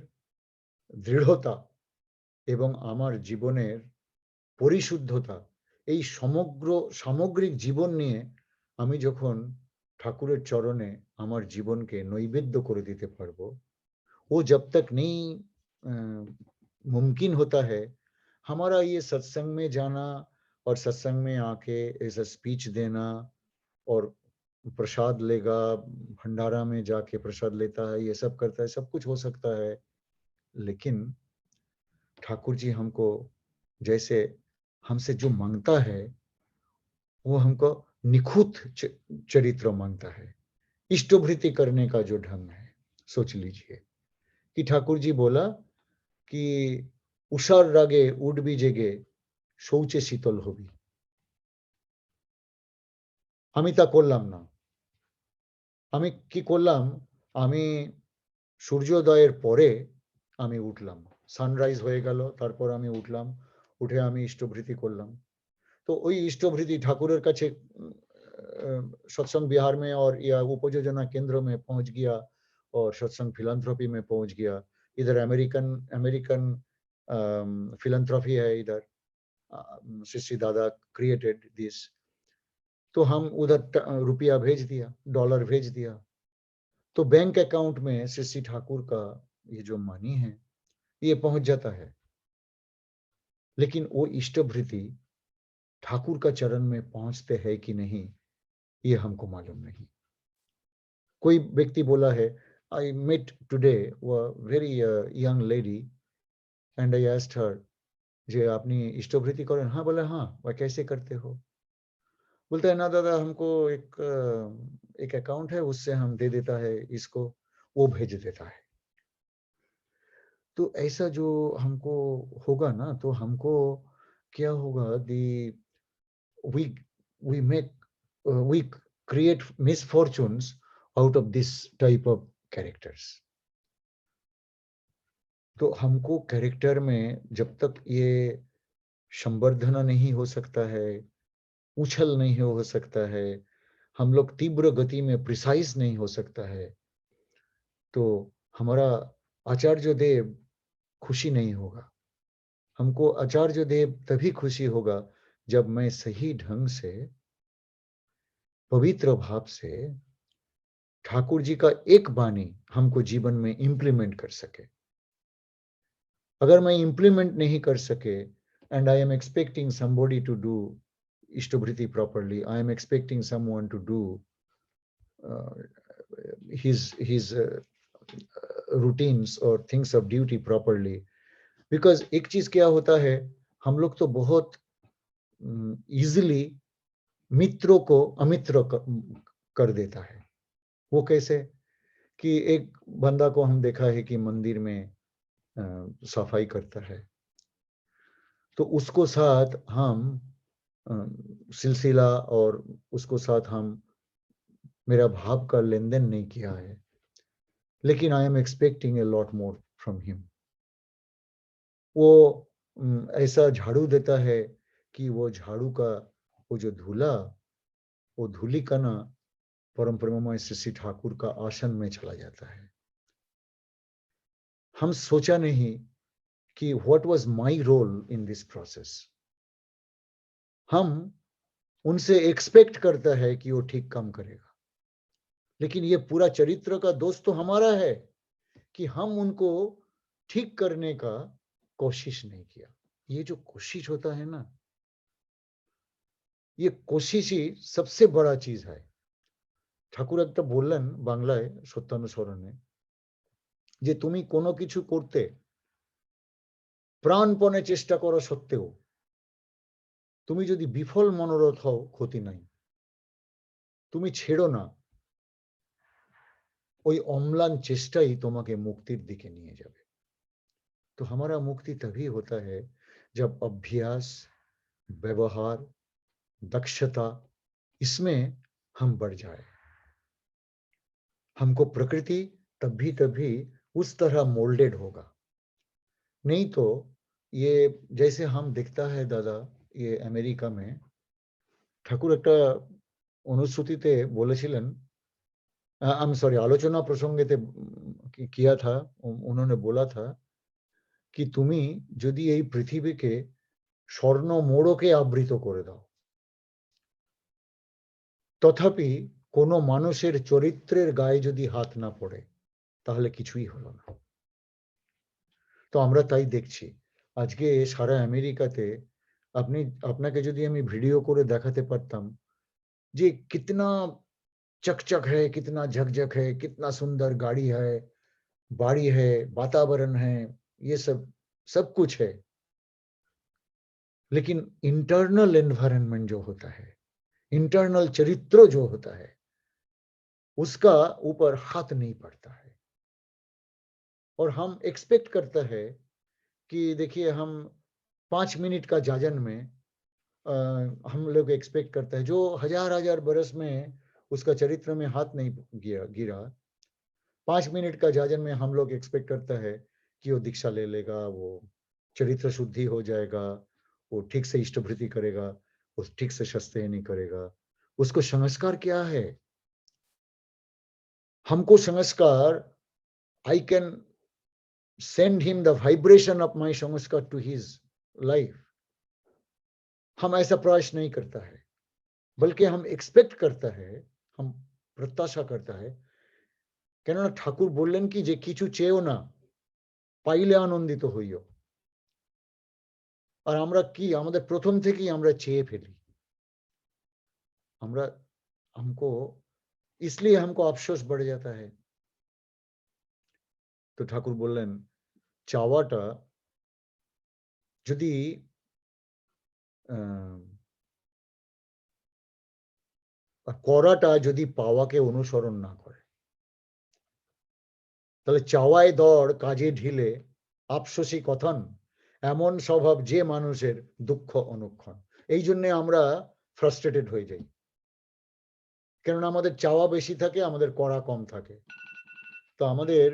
দৃঢ়তা এবং আমার জীবনের পরিশুদ্ধতা, এই সমগ্র সামগ্রিক জীবন নিয়ে আমি যখন ঠাকুরের চরণে আমার জীবনকে নৈবেদ্য করে দিতে পারবো, वो जब तक नहीं मुमकिन होता है, हमारा ये सत्संग में जाना और सत्संग में आके ऐसा स्पीच देना और प्रसाद लेगा, भंडारा में जाके प्रसाद लेता है, ये सब करता है, सब कुछ हो सकता है, लेकिन ठाकुर जी हमको जैसे हमसे जो मांगता है वो हमको निखुत चरित्र मांगता है। इष्टभृति करने का जो ढंग है, सोच लीजिए कि ठाकुर जी बोला कि उषार रागे उड़बी जेगे शौचे शीतल हबी। আমি তা করলাম না। আমি কি করলাম, আমি সূর্যোদয়ের পরে আমি উঠলাম, সানরাইজ হয়ে গেল, তারপর আমি উঠলাম, উঠে আমি ইষ্টভৃতি করলাম। तो वही इष्टभृति ठाकुर का सत्संग बिहार में और या उपयोजना केंद्र में पहुंच गया और सत्संग फिलंथ्रोपी में पहुंच गया। इधर अमेरिकन अमेरिकन फिलंथ्रोपी है इधर, श्री दादा क्रिएटेड दिस। तो हम उधर रुपया भेज दिया, डॉलर भेज दिया, तो बैंक अकाउंट में श्री ठाकुर का ये जो मनी है ये पहुंच जाता है। लेकिन वो इष्टभृति ठाकुर का चरण में पहुंचते हैं कि नहीं ये हमको मालूम नहीं। कोई व्यक्ति बोला है, I met today very young lady and I asked her जे आपने इष्टभृति करें? हाँ, बोला हाँ। वह कैसे करते हो? बोलता है ना दादा, हमको एक अकाउंट है, उससे हम दे देता है इसको, वो भेज देता है। तो ऐसा जो हमको होगा ना, तो हमको क्या होगा, दी we we make we create misfortunes out of this type of characters। तो हमको कैरेक्टर में जब तक ये संवर्धना नहीं हो सकता है, उछल नहीं हो सकता है, हम लोग तीव्र गति में प्रिसाइज नहीं हो सकता है, तो हमारा आचार्य देव खुशी नहीं होगा। हमको आचार्य देव तभी खुशी होगा जब मैं सही ढंग से पवित्र भाव से ठाकुर जी का एक बानी हमको जीवन में इंप्लीमेंट कर सके। अगर मैं इंप्लीमेंट नहीं कर सके and I am expecting somebody to do इष्टभृति properly, I am expecting someone to do his routines or things of duty properly, because एक चीज क्या होता है, हम लोग तो बहुत इजीली मित्रों को अमित्र कर देता है। वो कैसे कि एक बंदा को हम देखा है कि मंदिर में सफाई करता है, तो उसको साथ हम सिलसिला और उसको साथ हम मेरा भाव का लेन देन नहीं किया है, लेकिन आई am expecting a lot more from him. वो ऐसा झाड़ू देता है कि वो झाड़ू का वो जो धूला, वो धूली कणा परम प्रेममय श्री ठाकुर का आसन में चला जाता है। हम सोचा नहीं कि what was my role in this process. हम उनसे एक्सपेक्ट करता है कि वो ठीक काम करेगा, लेकिन ये पूरा चरित्र का दोष तो हमारा है कि हम उनको ठीक करने का कोशिश नहीं किया। ये जो कोशिश होता है ना, ये कोशिश ही सबसे बड़ा चीज है। ঠাকুর একটা বললেন বাংলায় সত্যানুসরণে যে তুমি কোনো কিছু করতে প্রাণপণে চেষ্টা করা সত্ত্বেও তুমি যদি বিফল মনোরথ হও, ক্ষতি নাই, তুমি ছেড়ো না, ওই অম্লান চেষ্টাই তোমাকে মুক্তির দিকে নিয়ে যাবে। तो हमारा मुक्ति तभी होता है जब अभ्यास, व्यवहार, दक्षता इसमें हम बढ़ जाए। हमको प्रकृति तभी उस तरह मोल्डेड होगा, नहीं तो ये जैसे हम दिखता है दादा, ये अमेरिका में ठाकुर একটা অনুশ্রুতিতে বলেছিলেন, आई एम सॉरी, आलोचना प्रसंगेते किया था, उन्होंने बोला था कि তুমি যদি এই পৃথিবীকে স্বর্ণ মোড়কে আবৃত করে দাও, তথাপি কোনো মানুষের চরিত্রের গায়ে যদি হাত না পড়ে তাহলে কিছুই হলো না। তো আমরা তাই দেখছি আজকে সারা আমেরিকাতে, আপনি আপনাকে যদি আমি ভিডিও করে দেখাতে পারতাম যে कितना चकचक है, कितना झकझक है, कितना सुंदर गाड़ी है, बाड़ी है, वातावरण है, ये सब सब कुछ है, लेकिन इंटरनल एनवायरनमेंट जो होता है, इंटरनल चरित्र जो होता है, उसका ऊपर हाथ नहीं पड़ता है। और हम एक्सपेक्ट करता है कि देखिए, हम 5 मिनट का जाजन में हम लोग एक्सपेक्ट करते हैं, जो हजार हजार बरस में उसका चरित्र में हाथ नहीं गिरा, 5 मिनट का जाजन में हम लोग एक्सपेक्ट करता है कि वो दीक्षा ले लेगा, वो चरित्र शुद्धि हो जाएगा, वो ठीक से इष्टभृति करेगा, वो ठीक से शस्त्रयनी करेगा। उसको संस्कार क्या है? हमको संस्कार, I can send him the vibration of my संस्कार to his life। हम ऐसा प्रयास नहीं करता है, बल्कि हम एक्सपेक्ट करता है, हम प्रत्याशा करता है। কেননা ঠাকুর বললেন কি যে কিছু চেয়েও না, পাইলে আনন্দিত হইও। আর আমরা কি, আমাদের প্রথম থেকেই আমরা চেয়ে ফেলি। আমরা हमको इसलिए हमको अफसोस बढ़ जाता है। তো ঠাকুর বললেন, চাওয়াটা যদি করাটা যদি পাওয়াকে অনুসরণ না করে, তাহলে চাওয়ায় দড় কাজে ঢিলে আফসোসী কথন, এমন স্বভাব যে মানুষের দুঃখ অনুক্ষণ। এই জন্য আমরা ফ্রাস্ট্রেটেড হয়ে যাই, কেননা আমাদের চাওয়া বেশি থাকে, আমাদের করা কম থাকে। তো আমাদের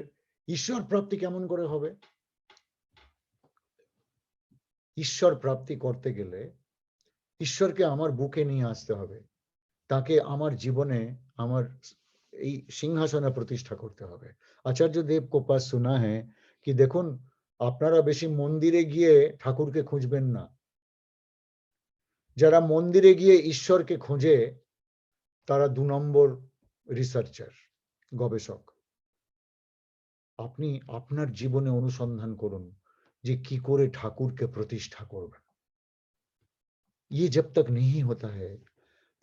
ঈশ্বর প্রাপ্তি কেমন করে হবে? ঈশ্বর প্রাপ্তি করতে গেলে ঈশ্বরকে আমার বুকে নিয়ে আসতে হবে, তাকে আমার জীবনে, আমার এই সিংহাসনে প্রতিষ্ঠা করতে হবে। আচার্য দেব को पास सुना है कि দেখুন, আপনারা বেশি মন্দিরে গিয়ে ঠাকুরকে খুঁজবেন না। যারা মন্দিরে গিয়ে ঈশ্বরকে খোঁজে তারা 2 নম্বর রিসার্চার, গবেষক। আপনি আপনার জীবনে অনুসন্ধান করুন যে কি করে ঠাকুরকে প্রতিষ্ঠা করবেন। ये जब तक नहीं होता है,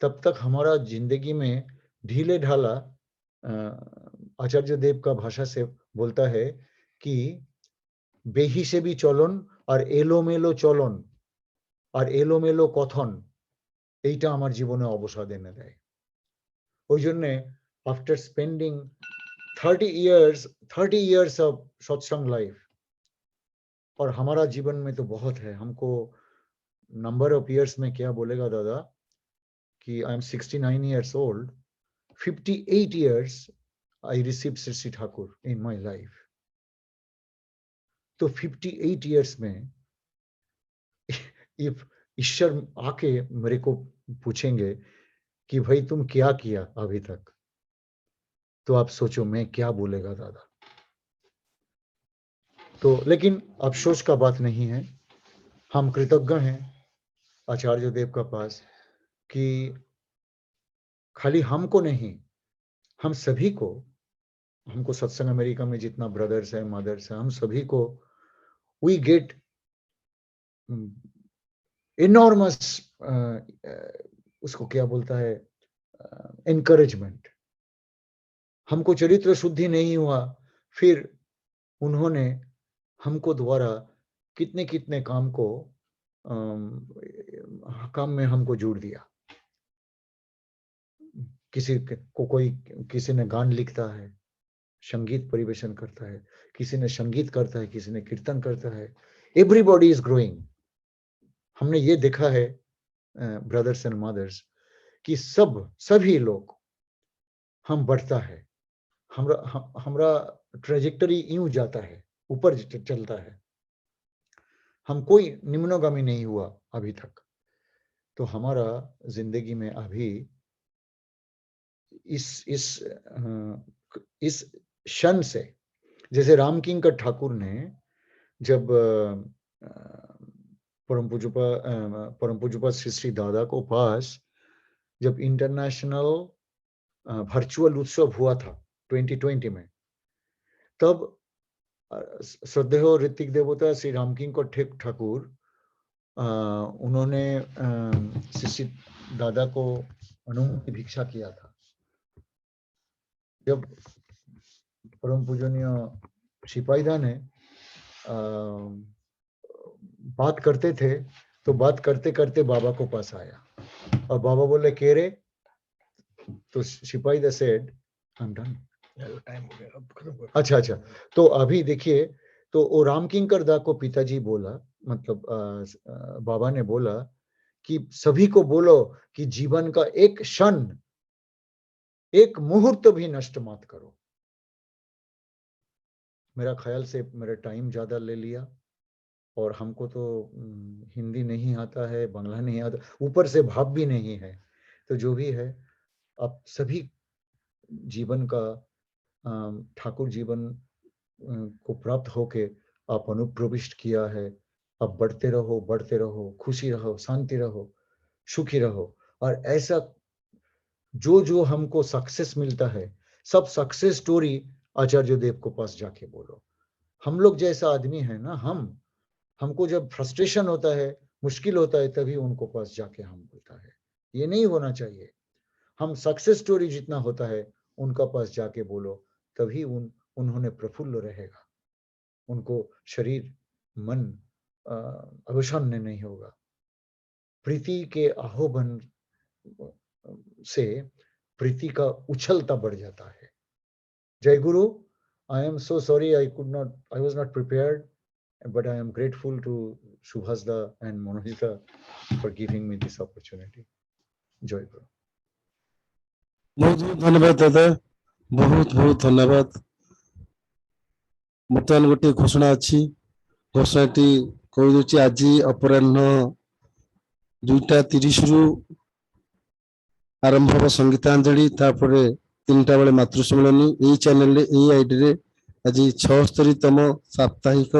तब तक हमारा जिंदगी में ढीले ढाला, आचार्य देव का भाषा से बोलता है कि বেহিসেবি চলন আর এলোমেলো চলন আর এলোমেলো কথন, এইটা আমার জীবনে অবসাদ এনে দেয়। ওই জন্য আফটার স্পেন্ডিং 30 years of सत्संग लाइफ, और हमारा जीवन में तो बहुत है, हमको नंबर ऑफ इयर्स में क्या बोलेगा दादा कि I am 69 years old, 58 years I received Sri Thakur in my life। तो 58 years में if ईश्वर आके मेरे को पूछेंगे कि भाई तुम क्या किया अभी तक, तो आप सोचो मैं क्या बोलेगा दादा। तो लेकिन अफसोस का बात नहीं है, हम कृतज्ञ हैं आचार्य देव का पास कि खाली हमको नहीं, हम सभी को, हमको सत्संग अमेरिका में जितना ब्रदर्स है, मदर्स है, हम सभी को वी गेट इनॉर्मस, उसको क्या बोलता है, एनकरेजमेंट। हमको चरित्र शुद्धि नहीं हुआ, फिर उन्होंने हमको द्वारा कितने कितने काम में हमको जोड़ दिया। किसी को, कोई किसी ने गान लिखता है, संगीत परिवेशन करता है, किसी ने संगीत करता है, किसी ने कीर्तन करता है, एवरीबॉडी इज ग्रोइंग। हमने ये देखा है ब्रदर्स एंड मदर्स कि सभी लोग, हम बढ़ता है, हमरा ट्रेजेक्टरी यूं जाता है, ऊपर चलता है, हम कोई निम्नगामी नहीं हुआ अभी तक। तो हमारा जिंदगी में अभी इस क्षण से, जैसे रामकिंकर ठाकुर ने जब परम पूज्यपाद श्री श्री दादा को पास जब इंटरनेशनल वर्चुअल उत्सव हुआ था 2020 में, तब श्रद्धेय ऋतिक देवता श्री रामकिंकर ठाकुर, उन्होंने श्री दादा को अनुमति भिक्षा किया था जब परम पूजनीय सिपाहीदा ने बात करते थे तो बात करते करते बाबा को पास आया और बाबा बोले के रे, तो सिपाहीदा said I am done, time हो गया अब खत्म कर। अच्छा अच्छा, तो अभी देखिए, तो वो राम किंकर दा को पिताजी बोला, मतलब बाबा ने बोला कि सभी को बोलो कि जीवन का एक क्षण, एक मुहूर्त भी नष्ट मत करो। मेरा ख्याल से मेरा टाइम ज्यादा ले लिया और हमको तो हिंदी नहीं आता है, बांग्ला नहीं आता, ऊपर से भाव भी नहीं है, तो जो भी है आप सभी जीवन का ठाकुर जीवन को प्राप्त होके आप अनुप्रविष्ट किया है। आप बढ़ते रहो, खुशी रहो, शांति रहो, सुखी रहो। और ऐसा जो जो हमको सक्सेस मिलता है, सब सक्सेस स्टोरी आचार्य देव को पास जाके बोलो। हम लोग जैसा आदमी है ना, हमको जब फ्रस्ट्रेशन होता है, मुश्किल होता है, तभी उनको पास जाके हम बोलता है। ये नहीं होना चाहिए। हम सक्सेस स्टोरी जितना होता है उनका पास जाके बोलो, तभी उन्होंने प्रफुल्ल रहेगा, उनको शरीर मन अवसन्न नहीं होगा। प्रीति के आह्वान से प्रीति का उछलता बढ़ जाता है। जय गुरु। I am so sorry I was not prepared, but I am grateful to Subhasda and Monojita for giving me this opportunity. Joy Guru. बहुत बहुत धन्यवाद दादा, बहुत बहुत धन्यवाद। बर्तमान गोटे घोषणा अच्छी, घोषणाटी कही आज अपराह्न 2:30 रु आरंभ हम संगीतांजलि, तापर 3टा बेले मातृ सम्मेलनी। यही चैनल यही आईडी रे आज 76तम साप्ताहिक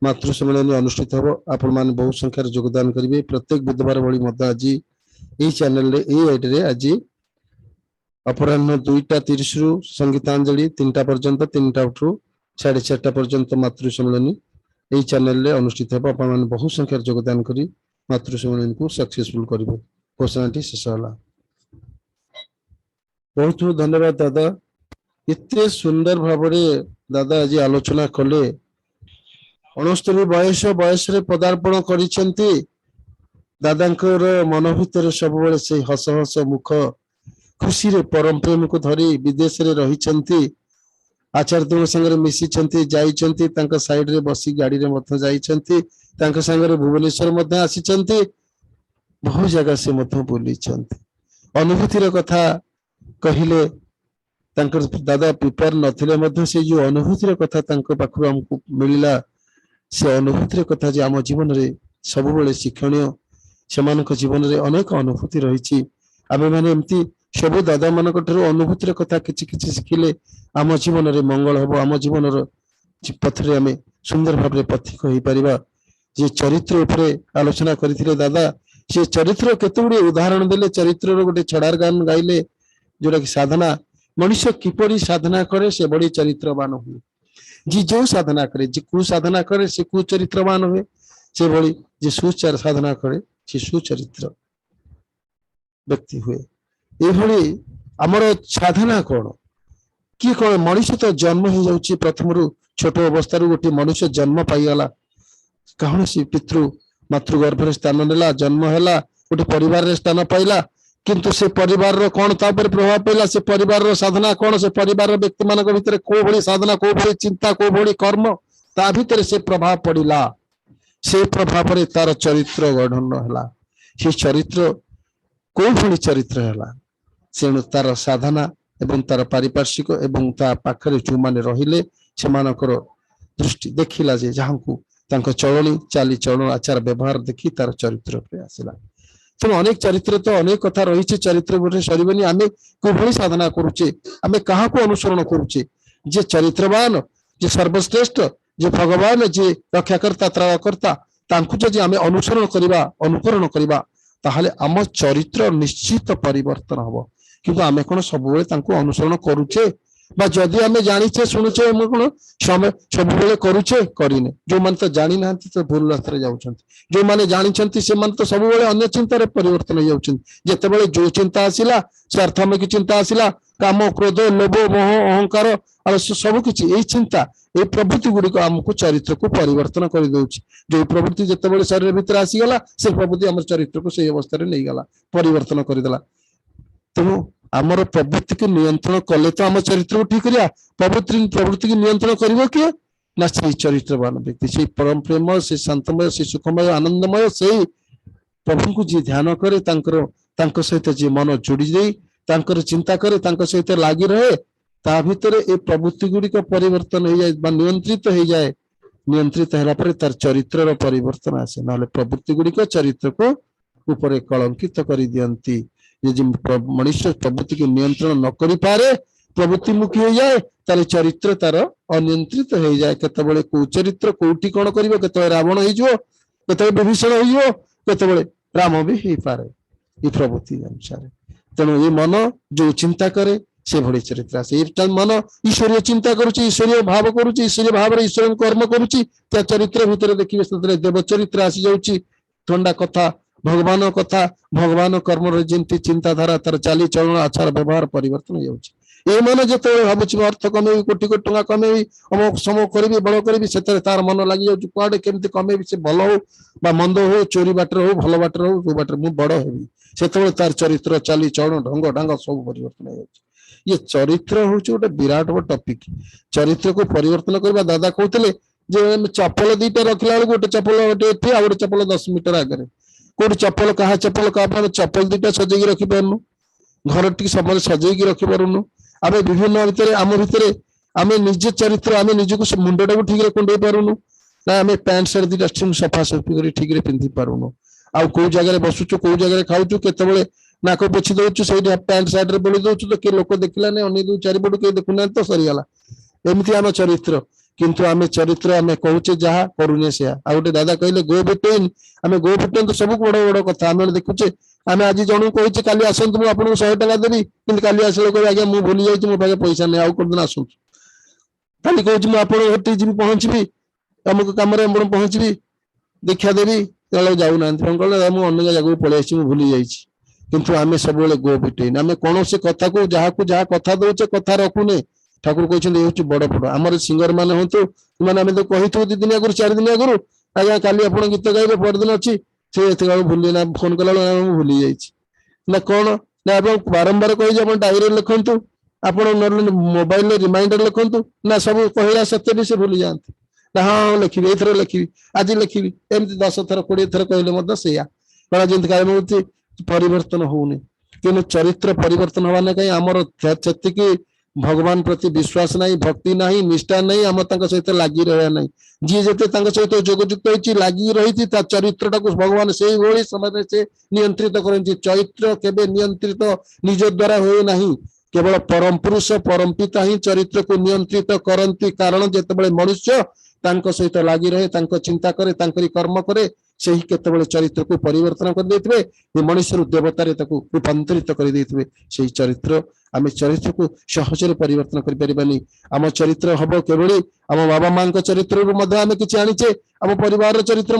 मातृ सम्मेलनी अनुष्ठित हम। आपण मैंने बहुत संख्यार योगदान करेंगे। प्रत्येक बुधवार भाई आज यही चैनल यही आईडी रे आज अपराह्न 2:30 रु संगीतांजलि 3टा पर्यंत, 3टा रु 4:30 पर्यंत मातृ सम्मेलनी यही चैनल अनुष्ठित हम। आपण मैंने बहुत संख्यार योगदान करी मातृ सम्मेलन को सक्सेसफुल करेंगे। घोषणाटी शेष है। बहुत बहुत धन्यवाद दादा, इतने सुंदर भाव दादा आज आलोचना कले। 69 बयस पदार्पण करिसेंती। दादांकर मन भितर सब से हस हस मुख, खुशी रे परम प्रेम को धरी विदेश रे रहिसेंती। आचार्य संगे मिशिसेंती, जाइसेंती, तांका साइड रे बसी गाड़ी रे मथ जाइसेंती, तांका संगे भुवनेश्वर मध्य आसीसेंती, बहुत जगह से मध्य बुलीसेंती। अनुभूतिर कथा कहिले दादा प्रिपेयर नथिले मध्य से जो अनुभूतिर कथा तांको पाखु हमको मिलिला, से अनुभूतिर कथा जे आम जीवन रे सब बेले शिक्षणीय। सेमानक जीवन रे अनेक अनुभूति रही। आमे माने एमती सब दादा मानक ठरो अनुभूतिर कथा किछि किछि शिखिले आम जीवन रे मंगल हबो। आम जीवन रो पथ रे आमे सुंदर भाबरे पथिक होई परिबा। जे चरित्र उपरे आलोचना करिथिले दादा, से चरित्र केतुडी उदाहरण देले। चरित्र रो गोटे छडार गान गाइले, जोटा कि साधना मनुष्य किपरि साधना करे से बड़ी चरित्रवान हुए। जी जो साधना करे, जी कु साधना करे से कुचरित्रवान हुए, से बड़ी जी सुचार साधना करे से सुचरित्र व्यक्ति हुए। ये आमर साधना कौन कि कौन? मनुष्य तो जन्म हो जाउची, प्रथम रु छोट अवस्था गोटे मनुष्य जन्म पाईगला, कौन सी पितृ मातृ गर्भ स्थान नेला, जन्म है, गोटे परिवार स्थान पाइला, किंतु से परिवार कौन तापर प्रभाव पड़ा, से परिवार साधना कौन, से परिवार व्यक्ति मान भीतर को भली साधना, को भली चिंता, को भली कर्म ता भीतर से प्रभाव पड़ा। से प्रभाव रे तार चरित्र गठन है। से चरित्र को भली चरित्र है, से तार साधना एवं तार पारिपार्श्विक एवं ता पाखरे जो माने रहिले से मानकर दृष्टि देखिला जे जहांकु तांको चलनी चाली चलन आचार व्यवहार देखी तार चरित्र पे आसिला। तेणु अनेक चरित्र तो अनेक कथा रही। चरित्र गोटे सर आम कोई साधना करुचे, आम क्या अनुसरण करुचे? जे चरित्रवान, जे सर्वश्रेष्ठ, जे भगवान, जे रक्षाकर्ता त्राणकर्ता, तांकु जदि आम अनुसरण करवा, अनुकरण करवा, ताहले आम चरित्र निश्चित परिवर्तन हम। किंतु आम कौन सब अनुसरण करुचे? बा जदि आम जाचे शुणुचे कौन समय सब करुचे करें जो मैंने तो जानी ना तो भूल रास्त जाऊँ जो मैंने जानते से तो सब अन्य चिंतार परिवर्तन हो जाते जो चिंता आसला स्वार्थमिक चिंता आसला काम क्रोध लोभ मोह अहंकार आलस्य सबकि यही चिंता ये प्रवृत्ति गुड़िक आमको चरित्र को परिवर्तन कर दौर जो प्रवृत्ति जिते शरीर भितर आसीगला से प्रवृत्ति आम चरित्र को सही अवस्था नहीं गला परिवर्तन करदेला तेणु आमर प्रवृत्ति को नियंत्रण कले तो आम चरित्र को ठीक करिया प्रवृत्ति की नियंत्रण करिवो किए ना से चरित्रवान व्यक्ति से परम प्रेम से शांतमय से सुखमय आनंदमय से प्रभु को जी ध्यान करे सहित जी मन जोड़ी दे चिंता करे सहित लगी रहे ता भितर ए प्रवृत्ति गुड़िक परिवर्तन हो जाए नियंत्रित हो जाए नियंत्रित है तार चरित्र परिवर्तन आसे ना प्रवृत्ति गुड़िक चरित्र को ऊपर कलंकित कर दियंती मनुष्य प्रवृत्ति को नियंत्रण न करि पारे प्रवृत्ति मुखी हो जाए तार चरित्र तार अनियंत्रित हो जाए केतबेले को चरित्र कोठी कौन करिवो केतबेले रावण हो केतबेले विभीषण हो केतबेले राम भी हो पारे ये प्रवृत्ति अनुसार तेणु ये मन जो चिंता करे से भली चरित्र आसे मन ईश्वरीय चिंता करुची ईश्वरीय भाव करुची ईश्वरीय भाव ईश्वर कर्म करुची त्या चरित्र भितर देखिए देव चरित्र आसी जाउची ठंडा कथा भगवान कर्म जमी चिंताधारा तार चाली चलन आचार व्यवहार परिवर्तन हो मन जो भावुँ अर्थ कमेबी कोटी कोटी टंका कमेबी अमुक समूह करी बड़ करी से तार मन लगी जाऊँ कुआडे केमती कमेबी से भल हो मंद हो चोरी बाटर हो भल बाटर हो बाटर मुझे बड़ हेबी से तार चरित्र चाली चलन ढंग ढंग सब परिवर्तन हो ये चरित्र हूँ गोटे विराट बड़ टपिक चरित्र को परिवर्तन करवा दादा कहते चपल दीटा रखला बेलू गोटे चपल गोटे आ गोटे चपल 10 मीटर आगे कोई चपल क्या चपल दीटा सजेगी रखी पारनु घर टी सब सजेगी रखी पारुनु आम विभिन्न भितर आम भितर आम निज चरित्र आम निजक मुंडा को ठीक कुंडे पारुनु ना आम पैंट सार्ट दीटा सफा सफी कर ठीक पिंधि पारुनु आउ कौ जगह बसुचु कौ जगह खाऊचु केतबेले नाक पोछि दउचु से पैंट सार्ट रे बोली दउचु तो के लोक देखला ने अने दउ चारिपटु के देखुना तो सरीगला एमती आम चरित्र किंतु आम चरित्र आम कहूचे जहाँ करूने से आ गोटे दादा कहले गो बिटवीन आम गो बिटवीन तो सब बड़ बड़ कथा आम देखुचे आम आज जन कहे काली आसतु मुझे आपको 100 टका देवी कि काली आसे कह आज्ञा मुझे भूली जाइए मो पाखे पैसा नहीं आउ कोन दिन आसतु खाली कहूँ मुझे हटी जी पहुंचबी अमुक कम पहुंचबी दीक्षा देवी जाऊना मुझे अन्य जगह पलि आसी भूली जाइए किंतु आम सब गो बिटवीन आम कौन से कथा को जहाँ कथा दौचे कथा रखुने ठाकुर कहते बड़ पड़ आम सिंगर मैंने हूँ मैंने आम तो कही 2 दिन आगुरी 4 दिन आगुरी आज्ञा काली आप गीत गाइबे परदिन अच्छी से भूल ना फोन कला भूली जाइए कौन ना बारंबार कही आप डायरी लिखु आप मोबाइल रिमाइंडर लिखु ना सब कहला सत्य भी से भूली जाती ना हाँ लिखी एथर लिखी आज लिखी एमती 10 थर 20 थर कहले सैया कला जमी परिवर्तन होनी कि चरित्र परिवर्तन हवा कहीं आमर की भगवान प्रति विश्वास नहीं भक्ति नहीं निष्ठा नहीं आम सहित लगी रहा नहीं जी जिते सहित जोगयुक्त होती लगी रही चरित्र को भगवान से भाई समय से नियंत्रित करती चरित्र केबे नियंत्रित निज द्वारा हुए नहीं केवल परम पुरुष परम पिता ही चरित्र को नियंत्रित करती कारण जिते मनुष्य सहित लगी रहे चिंता करे कर्म करे से ही केतबेले चरित्र को परिवर्तन कर देथिबे मनुष्य देवतारे ताको रूपांतरित कर देथिबे से चरित्र आम चरित्र को सहजरे परिवर्तन कर परिबानी आम चरित्र हबो केवली आम बाबा मां चरित्र आम कि आनीचे आम परिवार चरित्र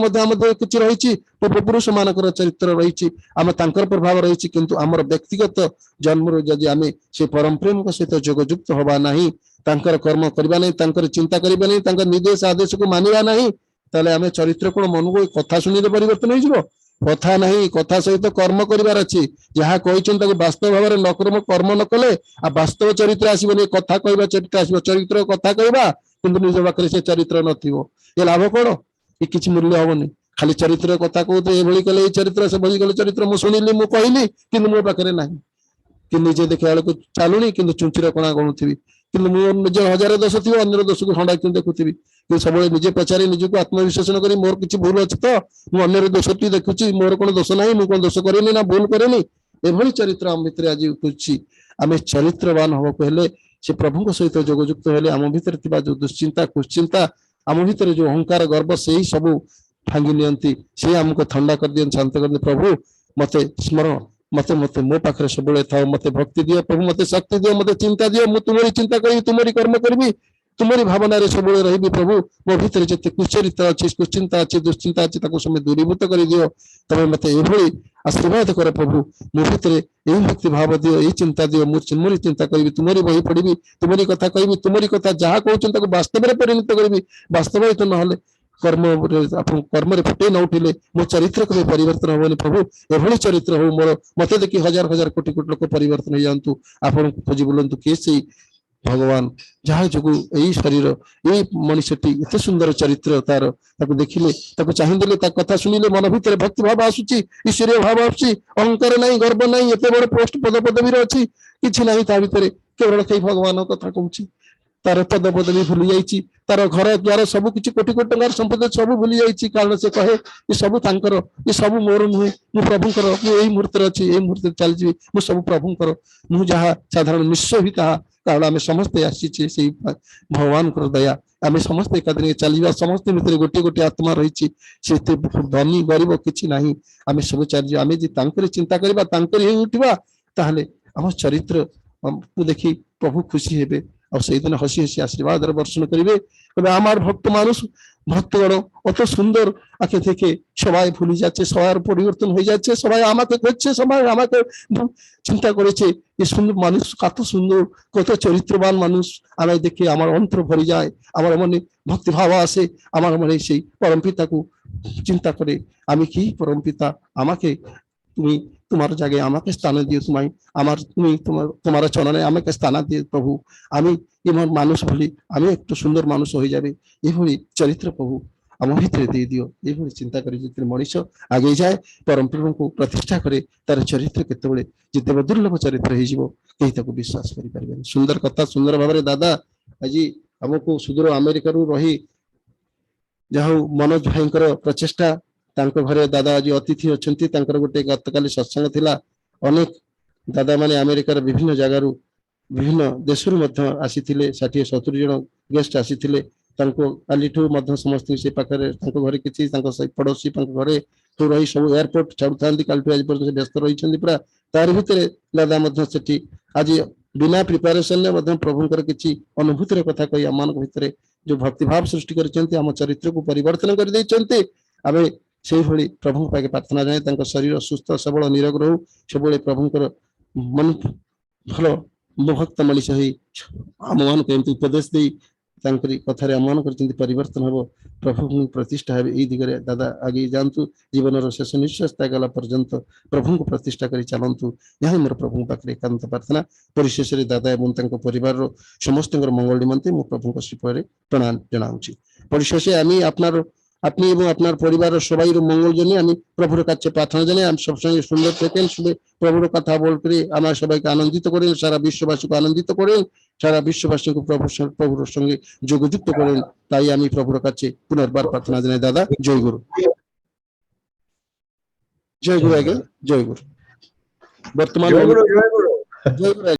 कि रही पूर्वपुरुष मानकर चरित्र रही आम प्रभाव रही किंतु आमर व्यक्तिगत जन्म जदि आम से परम प्रेम सहित जोगयुक्त हवा नहीं कर्म करवा नहीं चिंता करवा नहीं निर्देश आदेश को मानवा नहीं ताले आम चरित्र कौन मन को कथा शुणी परिवर्तन हो कथा नहीं कथा सहित कर्म करार अच्छी जहाँ कहते वास्तव भाव में नकर्म कर्म न कले आ वास्तव चरित्र आसबनी कथा कहवा चरित्र आस चरित्र कथा कहवा किंतु निज पाखे से चरित्र ये लाभ कौन ये किसी मूल्य हेनी खाली चरित्र कथा कहते ये कले चरित्र से भली कले चरित्र मुझे शुणिली मुझे कहली कि मो पाखे ना कि निजे देखा बेलू चलुनी कि चुंचीर कणा गणुथी कि निज 1000 दोष थी अन्य दोष को खंडा देखुथी कि सब निजे पचारि निजक आत्मविश्लेषण कर मोर किसी भूल अच्छी तो मुझे दोषटी देखुची मोर कौन दोष ना मुझे दोष करेनि ना भूल करेनि एभली चरित्र आम भितर आज उठुची आम चरित्रवान हवा कहले से प्रभु सहित जोगयुक्त हेले आम भितर जो दुश्चिंता कुश्चिंता आम भितर जो अहंकार गर्व से ही सब भांगी नियंती से आमको ठंडा कर दियन शांत कर दियन प्रभु मते स्मरण मते मते मो पाखरे सबले थाओ मते भक्ति दियो प्रभु मते शक्ति दियो मते चिंता दियो मु तुमरी चिंता करी तुमरी कर्म करबी तुमरी भावना रे सबले रहिबी प्रभु मो भीतर जते कुचरित अछि कुचिंता अछि दुश्चिंता अछि ताको समय दूरीभूत करी दियो तबे मते एभली आशीर्वाद कर प्रभु मो भीतर एही भक्ति भाव दियो एही चिंता दियो मु तुमरी चिंता करबी तुमरी बही पढ़िबी तुमरी कथा कहबी तुमरी कथा जहा कहउछन ताको वास्तव रे परिणत करबी वास्तव तो नहले कर्म आपण कर्म रे फटे न उठिले मो चरित्र को परिवर्तन होबनी प्रभु एभली चरित्र हो मोर मते देखि हजार हजार कोटी कोटी लोक परिवर्तन हो जानतु आपण खोजी बोलंतु के सेई भगवान जहाँ जो यही शरीर यही मनुष्यटी एत सुंदर चरित्र तार ताको देखिले ताको चाहिदेले ता कथा सुनिले मन भीतर भक्ति भाव आसुची ईश्वरीय भाव आसुची अहंकार नहीं गर्व नहीं एते बड़ पोस्ट पद पदवी रे अछि किछि नहीं ता भीतर केवल कई भगवान कथा कहूची तार पद पदवी भूली जाइची तार घर द्वार सब किछि कोटी कोटी टंकार संपत्ति सब भूली जाइची कारण से कहे ये सब तांकर ये सब मोर नुहे मु प्रभुकर मु एही मुहूर्त अछि एही मुहूर्त चल जी मु सब प्रभुकर मु जहा साधारण निश्चय ही ताहा कारण आम समस्ते आसी से भगवान दया आम समस्ते एकादे चलवा समस्त भितर गोटे गोटे आत्मा रही धनी गरीब किसी ना आम सब चल आम चिंता करवा उठा ताहले आम चरित्र को देखी प्रभु खुशी हेबे और से दिन हसी हसी आशीर्वाद वर्षण करेंगे आमार भक्त मानुष भक्तगण अत सुंदर आखे देखे सबाई भूली जाच्छे सबार परिवर्तन हो जाच्छे सबाई आमाके खोजछे सबाई आमाके चिंता करेছে ये सुंदर मानुष कत सुंदर कत चरित्रवान मानुष आमाय देखे आमार अंतर भरी जाए आमार मने भक्ति भाव आसे आमार मने सेई परम पिता को चिंता करे आमी कि परम पिता आमाके তুমি তোমার জায়গায় আমাকে স্থান দিও তুমি আমার তুমি তোমার চরণে আমাকে স্থান দিও প্রভু আমি এমন মানুষ বলি আমি একটু সুন্দর মানুষ হয়ে যাবে এইভাবে চরিত্র প্রভু আমার ভিতরে দিয়ে দিও এইভাবে চিন্তা করে যেতে মଣିষ আগে যায় পরম প্রভুଙ୍କୁ প্রতিষ্ঠা করে তার চরিত্র কেতବେଳେ যেতে দুর্লভ চরিত্র হয়ে যাব কেହି তাকে বিশ্বাস করি পারবেন সুন্দর কথা সুন্দর ভাবে দাদা আজি আমକୁ সুদূର ଆମେରିକାରୁ ରହି ଯାହା ମନୋଜ ଭାଇଙ୍କର ପ୍ରଚେଷ୍ଟା तांको घरे दादा आज अतिथि अच्छी गोटे गतकाली सत्संग थिला अनेक दादा माने अमेरिकार विभिन्न जगार विभिन्न देश आसी 60-70 जन गेस्ट आसी काली समस्त से पाखे घरे किसी पड़ोसी घरे तो रही सब एयरपोर्ट छाड़ू था आज पर्यटन व्यस्त रही पूरा तार भितर दादा से आज बिना प्रिपेरेसन प्रभुंर किसी अनुभूतिर कथा कही आम भितर जो भक्तिभाव सृष्टि कर चरित्र को परिवर्तन कर आम से प्रभु पाके प्रार्थना जाए शरीर सुस्थ सबल निरोग रहू सब प्रभुंर मन भल भक्त मनीष आम मान उपदेश दे कथार आम मान परिवर्तन हम प्रभु प्रतिष्ठा है यही दिगरे दादा आगे जातु जीवन शेष निश्वास त्यागला पर्यंत प्रभु को प्रतिष्ठा कर चलतु यहाँ मोर प्रभु पाखे एकांत प्रार्थना परिशेष दादा और परिवार समस्त मंगल निमंते मो प्रभु श्रीपद प्रणाम जनाऊँगी परिशेषे आम अपनार अपनी एवं अपनार परिवार सबाई मंगल जन्य आम प्रभुर काছে प्रार्थना जाने आम सब संगे सुंदर थेकें प्रभुर कथा बोल करे आमार सबाई के आनंदित करें सारा विश्ववासी को आनंदित करें सारा विश्ववासी को प्रभुर संगे जोगयुक्त करें ताई आमी प्रभुर काছে पुनर्बार प्रार्थना जानाई दादा जय गुरु आगे जय गुरु वर्तमान जय गुरु